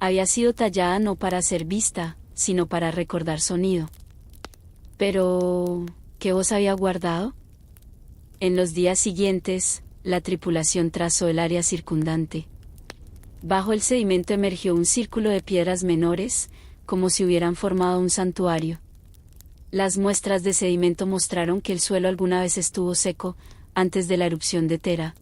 [SPEAKER 1] Había sido tallada no para ser vista, sino para recordar sonido. Pero, ¿qué voz había guardado? En los días siguientes, la tripulación trazó el área circundante. Bajo el sedimento emergió un círculo de piedras menores, como si hubieran formado un santuario. Las muestras de sedimento mostraron que el suelo alguna vez estuvo seco, antes de la erupción de Tera.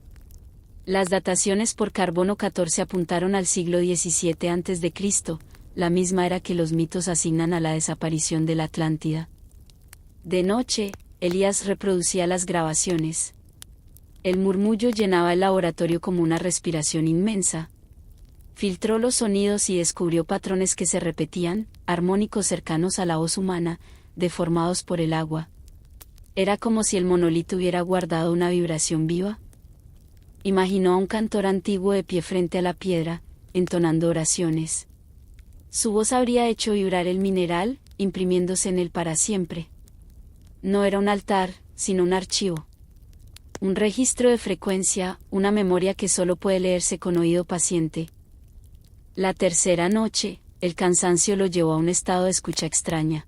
[SPEAKER 1] Las dataciones por carbono 14 apuntaron al siglo XVII a.C., la misma era que los mitos asignan a la desaparición de la Atlántida. De noche, Elías reproducía las grabaciones. El murmullo llenaba el laboratorio como una respiración inmensa. Filtró los sonidos y descubrió patrones que se repetían, armónicos cercanos a la voz humana, deformados por el agua. Era como si el monolito hubiera guardado una vibración viva. Imaginó a un cantor antiguo de pie frente a la piedra, entonando oraciones. Su voz habría hecho vibrar el mineral, imprimiéndose en él para siempre. No era un altar, sino un archivo. Un registro de frecuencia, una memoria que solo puede leerse con oído paciente. La tercera noche, el cansancio lo llevó a un estado de escucha extraña.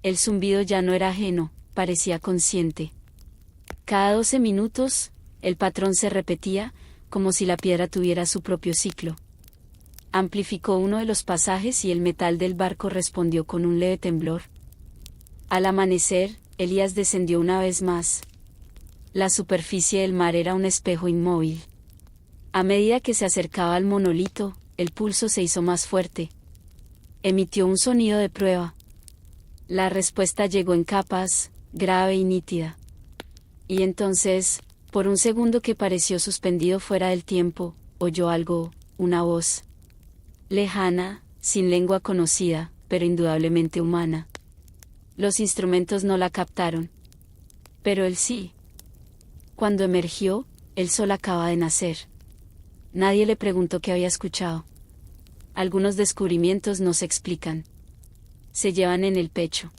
[SPEAKER 1] El zumbido ya no era ajeno, parecía consciente. Cada 12 minutos, el patrón se repetía, como si la piedra tuviera su propio ciclo. Amplificó uno de los pasajes y el metal del barco respondió con un leve temblor. Al amanecer, Elías descendió una vez más. La superficie del mar era un espejo inmóvil. A medida que se acercaba al monolito, el pulso se hizo más fuerte. Emitió un sonido de prueba. La respuesta llegó en capas, grave y nítida. Y entonces, por un segundo que pareció suspendido fuera del tiempo, oyó algo, una voz. Lejana, sin lengua conocida, pero indudablemente humana. Los instrumentos no la captaron. Pero él sí. Cuando emergió, el sol acaba de nacer. Nadie le preguntó qué había escuchado. Algunos descubrimientos no se explican. Se llevan en el pecho.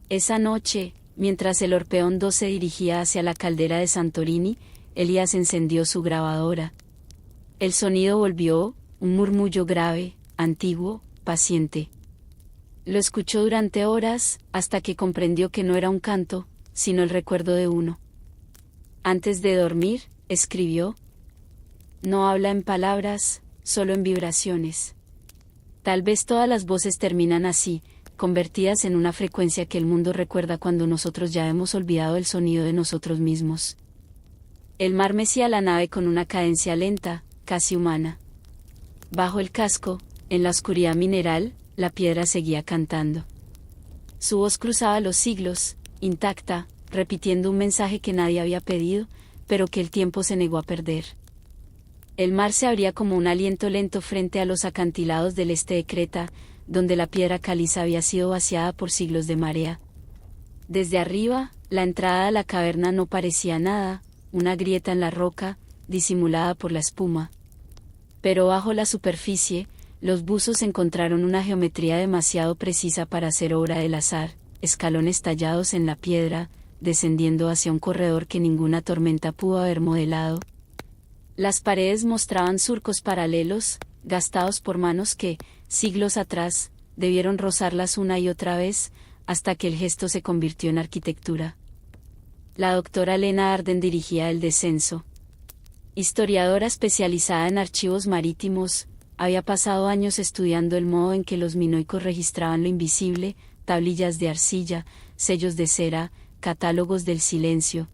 [SPEAKER 1] Esa noche, mientras el Orpeón 2 se dirigía hacia la caldera de Santorini, Elías encendió su grabadora. El sonido volvió, un murmullo grave, antiguo, paciente. Lo escuchó durante horas, hasta que comprendió que no era un canto, sino el recuerdo de uno. Antes de dormir, escribió: no habla en palabras, solo en vibraciones. Tal vez todas las voces terminan así, convertidas en una frecuencia que el mundo recuerda cuando nosotros ya hemos olvidado el sonido de nosotros mismos. El mar mecía la nave con una cadencia lenta, casi humana. Bajo el casco, en la oscuridad mineral, la piedra seguía cantando. Su voz cruzaba los siglos, intacta, repitiendo un mensaje que nadie había pedido, pero que el tiempo se negó a perder. El mar se abría como un aliento lento frente a los acantilados del este de Creta, donde la piedra caliza había sido vaciada por siglos de marea. Desde arriba, la entrada a la caverna no parecía nada, una grieta en la roca, disimulada por la espuma. Pero bajo la superficie, los buzos encontraron una geometría demasiado precisa para ser obra del azar, escalones tallados en la piedra, descendiendo hacia un corredor que ninguna tormenta pudo haber modelado. Las paredes mostraban surcos paralelos, gastados por manos que, siglos atrás, debieron rozarlas una y otra vez, hasta que el gesto se convirtió en arquitectura. La doctora Lena Arden dirigía el descenso. Historiadora especializada en archivos marítimos, había pasado años estudiando el modo en que los minoicos registraban lo invisible, tablillas de arcilla, sellos de cera, catálogos del silencio.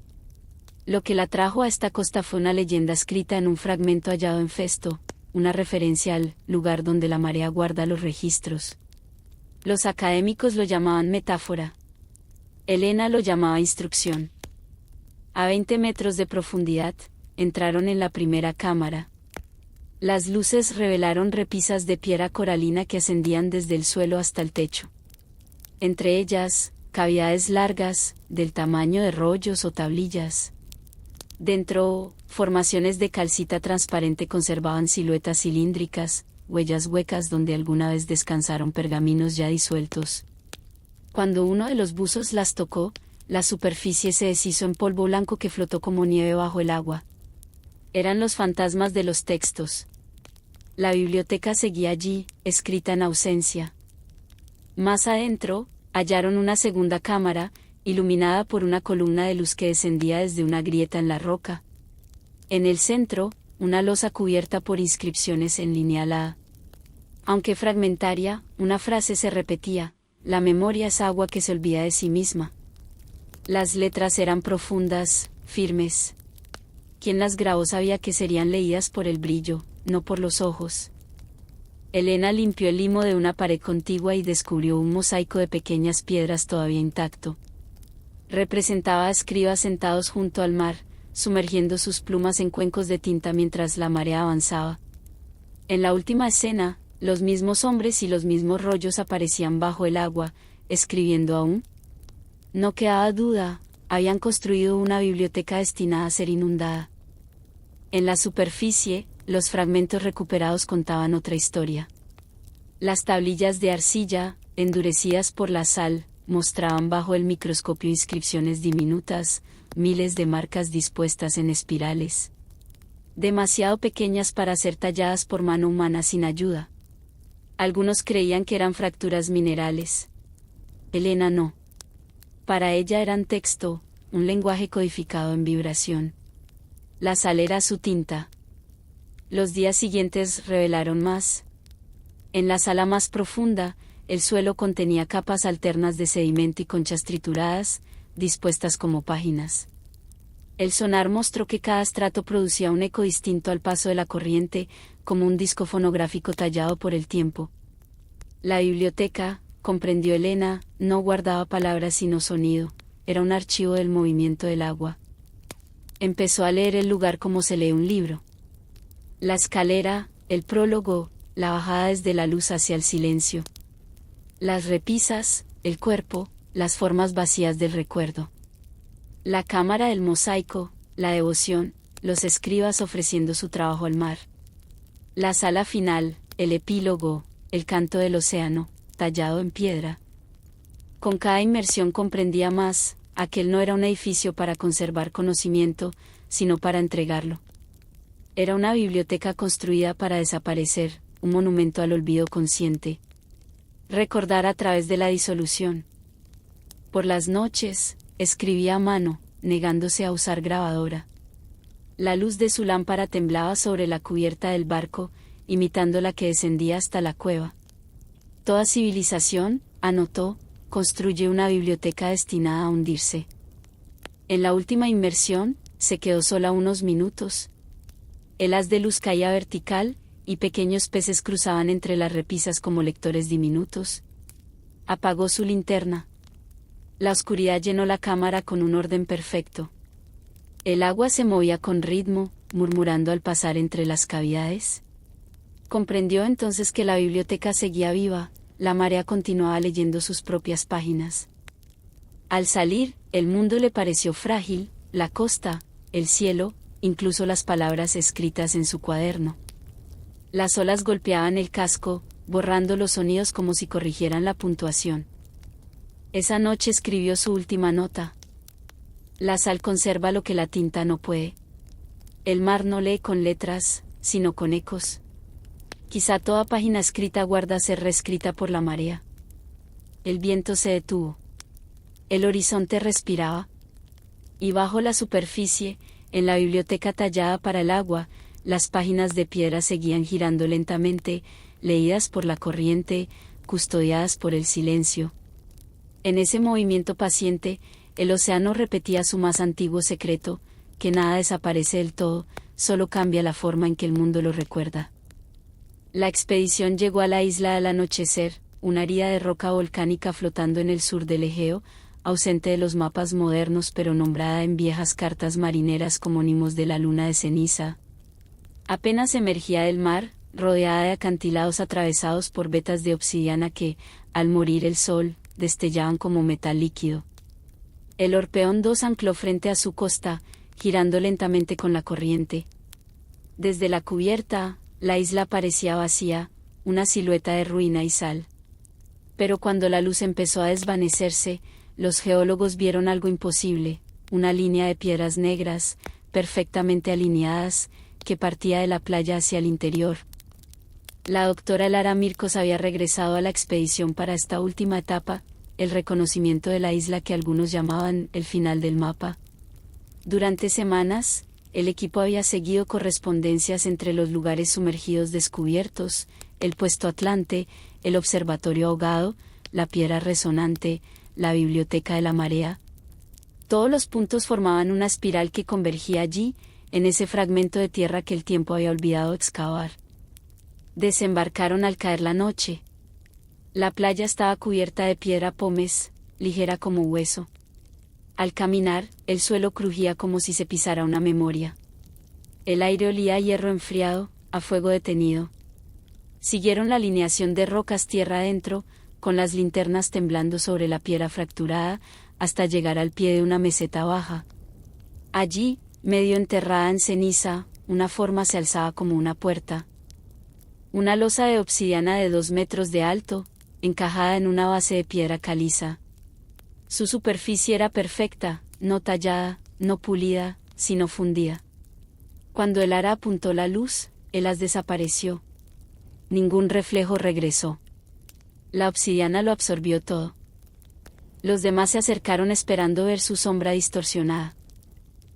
[SPEAKER 1] Lo que la trajo a esta costa fue una leyenda escrita en un fragmento hallado en Festo, una referencia al lugar donde la marea guarda los registros. Los académicos lo llamaban metáfora. Elena lo llamaba instrucción. A 20 metros de profundidad, entraron en la primera cámara. Las luces revelaron repisas de piedra coralina que ascendían desde el suelo hasta el techo. Entre ellas, cavidades largas, del tamaño de rollos o tablillas. Dentro, formaciones de calcita transparente conservaban siluetas cilíndricas, huellas huecas donde alguna vez descansaron pergaminos ya disueltos. Cuando uno de los buzos las tocó, la superficie se deshizo en polvo blanco que flotó como nieve bajo el agua. Eran los fantasmas de los textos. La biblioteca seguía allí, escrita en ausencia. Más adentro, hallaron una segunda cámara, iluminada por una columna de luz que descendía desde una grieta en la roca. En el centro, una losa cubierta por inscripciones en lineal A. Aunque fragmentaria, una frase se repetía: la memoria es agua que se olvida de sí misma. Las letras eran profundas, firmes. Quien las grabó sabía que serían leídas por el brillo, no por los ojos. Elena limpió el limo de una pared contigua y descubrió un mosaico de pequeñas piedras todavía intacto. Representaba a escribas sentados junto al mar, sumergiendo sus plumas en cuencos de tinta mientras la marea avanzaba. En la última escena, los mismos hombres y los mismos rollos aparecían bajo el agua, escribiendo aún. No quedaba duda, habían construido una biblioteca destinada a ser inundada. En la superficie, los fragmentos recuperados contaban otra historia. Las tablillas de arcilla, endurecidas por la sal, mostraban bajo el microscopio inscripciones diminutas, miles de marcas dispuestas en espirales. Demasiado pequeñas para ser talladas por mano humana sin ayuda. Algunos creían que eran fracturas minerales. Elena no. Para ella eran texto, un lenguaje codificado en vibración. La sal era su tinta. Los días siguientes revelaron más. En la sala más profunda, el suelo contenía capas alternas de sedimento y conchas trituradas, dispuestas como páginas. El sonar mostró que cada estrato producía un eco distinto al paso de la corriente, como un disco fonográfico tallado por el tiempo. La biblioteca, comprendió Elena, no guardaba palabras sino sonido, era un archivo del movimiento del agua. Empezó a leer el lugar como se lee un libro. La escalera, el prólogo, la bajada desde la luz hacia el silencio. Las repisas, el cuerpo, las formas vacías del recuerdo. La cámara del mosaico, la devoción, los escribas ofreciendo su trabajo al mar. La sala final, el epílogo, el canto del océano, tallado en piedra. Con cada inmersión comprendía más, aquel no era un edificio para conservar conocimiento, sino para entregarlo. Era una biblioteca construida para desaparecer, un monumento al olvido consciente. Recordar a través de la disolución. Por las noches, escribía a mano, negándose a usar grabadora. La luz de su lámpara temblaba sobre la cubierta del barco, imitando la que descendía hasta la cueva. Toda civilización, anotó, construye una biblioteca destinada a hundirse. En la última inmersión, se quedó sola unos minutos. El haz de luz caía vertical, y pequeños peces cruzaban entre las repisas como lectores diminutos. Apagó su linterna. La oscuridad llenó la cámara con un orden perfecto. El agua se movía con ritmo, murmurando al pasar entre las cavidades. Comprendió entonces que la biblioteca seguía viva, la marea continuaba leyendo sus propias páginas. Al salir, el mundo le pareció frágil, la costa, el cielo, incluso las palabras escritas en su cuaderno. Las olas golpeaban el casco, borrando los sonidos como si corrigieran la puntuación. Esa noche escribió su última nota. La sal conserva lo que la tinta no puede. El mar no lee con letras, sino con ecos. Quizá toda página escrita guarda ser reescrita por la marea. El viento se detuvo. El horizonte respiraba. Y bajo la superficie, en la biblioteca tallada para el agua, las páginas de piedra seguían girando lentamente, leídas por la corriente, custodiadas por el silencio. En ese movimiento paciente, el océano repetía su más antiguo secreto, que nada desaparece del todo, solo cambia la forma en que el mundo lo recuerda. La expedición llegó a la isla al anochecer, una herida de roca volcánica flotando en el sur del Egeo, ausente de los mapas modernos pero nombrada en viejas cartas marineras como Nimos de la luna de ceniza. Apenas emergía del mar, rodeada de acantilados atravesados por vetas de obsidiana que, al morir el sol, destellaban como metal líquido. El Orpeón 2 ancló frente a su costa, girando lentamente con la corriente. Desde la cubierta, la isla parecía vacía, una silueta de ruina y sal. Pero cuando la luz empezó a desvanecerse, los geólogos vieron algo imposible, una línea de piedras negras, perfectamente alineadas, que partía de la playa hacia el interior. La doctora Lara Mircos había regresado a la expedición para esta última etapa, el reconocimiento de la isla que algunos llamaban el final del mapa. Durante semanas, el equipo había seguido correspondencias entre los lugares sumergidos descubiertos, el puesto Atlante, el observatorio ahogado, la piedra resonante, la biblioteca de la marea. Todos los puntos formaban una espiral que convergía allí, en ese fragmento de tierra que el tiempo había olvidado excavar. Desembarcaron al caer la noche. La playa estaba cubierta de piedra pómez, ligera como hueso. Al caminar, el suelo crujía como si se pisara una memoria. El aire olía a hierro enfriado, a fuego detenido. Siguieron la alineación de rocas tierra adentro, con las linternas temblando sobre la piedra fracturada, hasta llegar al pie de una meseta baja. Allí, medio enterrada en ceniza, una forma se alzaba como una puerta. Una losa de obsidiana de 2 metros de alto, encajada en una base de piedra caliza. Su superficie era perfecta, no tallada, no pulida, sino fundida. Cuando el ara apuntó la luz, el haz desapareció. Ningún reflejo regresó. La obsidiana lo absorbió todo. Los demás se acercaron esperando ver su sombra distorsionada.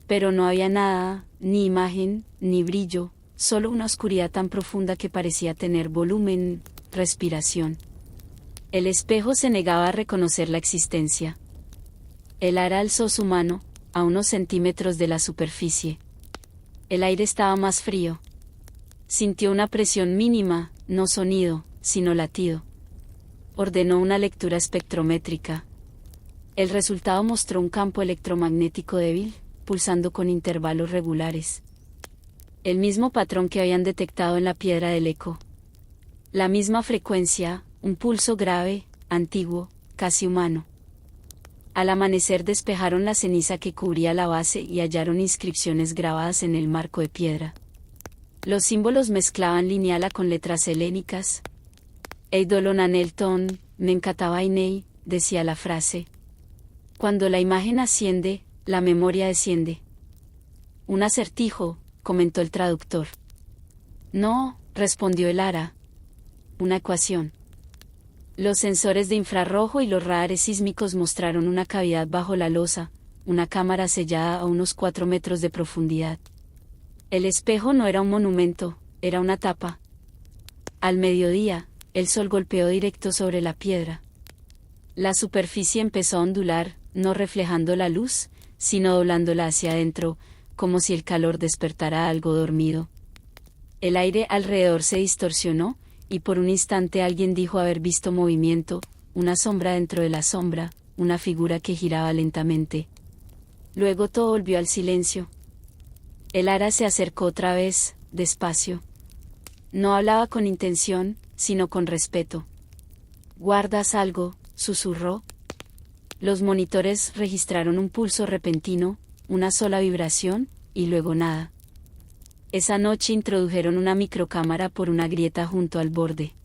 [SPEAKER 1] Pero no había nada, ni imagen, ni brillo, solo una oscuridad tan profunda que parecía tener volumen, respiración. El espejo se negaba a reconocer la existencia. El ara alzó su mano, a unos centímetros de la superficie. El aire estaba más frío. Sintió una presión mínima, no sonido, sino latido. Ordenó una lectura espectrométrica. El resultado mostró un campo electromagnético débil, pulsando con intervalos regulares. El mismo patrón que habían detectado en la piedra del eco. La misma frecuencia, un pulso grave, antiguo, casi humano. Al amanecer despejaron la ceniza que cubría la base y hallaron inscripciones grabadas en el marco de piedra. Los símbolos mezclaban lineala con letras helénicas. Eidolonanelton, Menkatabainei, decía la frase. Cuando la imagen asciende, la memoria desciende. Un acertijo, comentó el traductor. No, respondió el ara. Una ecuación. Los sensores de infrarrojo y los radares sísmicos mostraron una cavidad bajo la losa, una cámara sellada a unos 4 metros de profundidad. El espejo no era un monumento, era una tapa. Al mediodía, el sol golpeó directo sobre la piedra. La superficie empezó a ondular, no reflejando la luz, sino doblándola hacia adentro, como si el calor despertara algo dormido. El aire alrededor se distorsionó, y por un instante alguien dijo haber visto movimiento, una sombra dentro de la sombra, una figura que giraba lentamente. Luego todo volvió al silencio. El ara se acercó otra vez, despacio. No hablaba con intención, sino con respeto. «¿Guardas algo?», susurró. Los monitores registraron un pulso repentino, una sola vibración, y luego nada. Esa noche introdujeron una microcámara por una grieta junto al borde.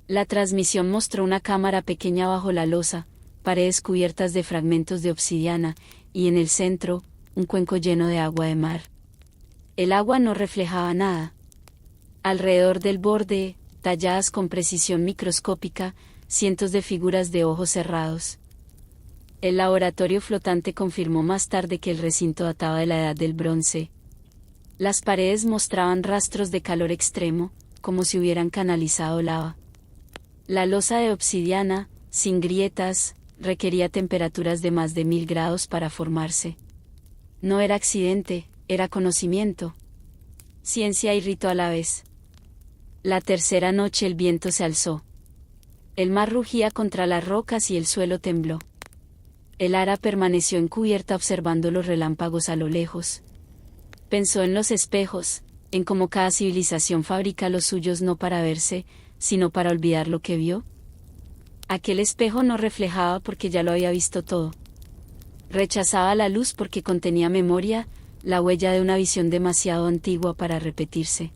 [SPEAKER 1] La transmisión mostró una cámara pequeña bajo la losa, paredes cubiertas de fragmentos de obsidiana, y en el centro, un cuenco lleno de agua de mar. El agua no reflejaba nada. Alrededor del borde, talladas con precisión microscópica, cientos de figuras de ojos cerrados. El laboratorio flotante confirmó más tarde que el recinto databa de la Edad del Bronce. Las paredes mostraban rastros de calor extremo, como si hubieran canalizado lava. La losa de obsidiana, sin grietas, requería temperaturas de más de 1000 grados para formarse. No era accidente, era conocimiento. Ciencia y rito a la vez. La tercera noche el viento se alzó. El mar rugía contra las rocas y el suelo tembló. El ara permaneció encubierta observando los relámpagos a lo lejos. Pensó en los espejos, en cómo cada civilización fabrica los suyos no para verse, sino para olvidar lo que vio. Aquel espejo no reflejaba porque ya lo había visto todo. Rechazaba la luz porque contenía memoria, la huella de una visión demasiado antigua para repetirse.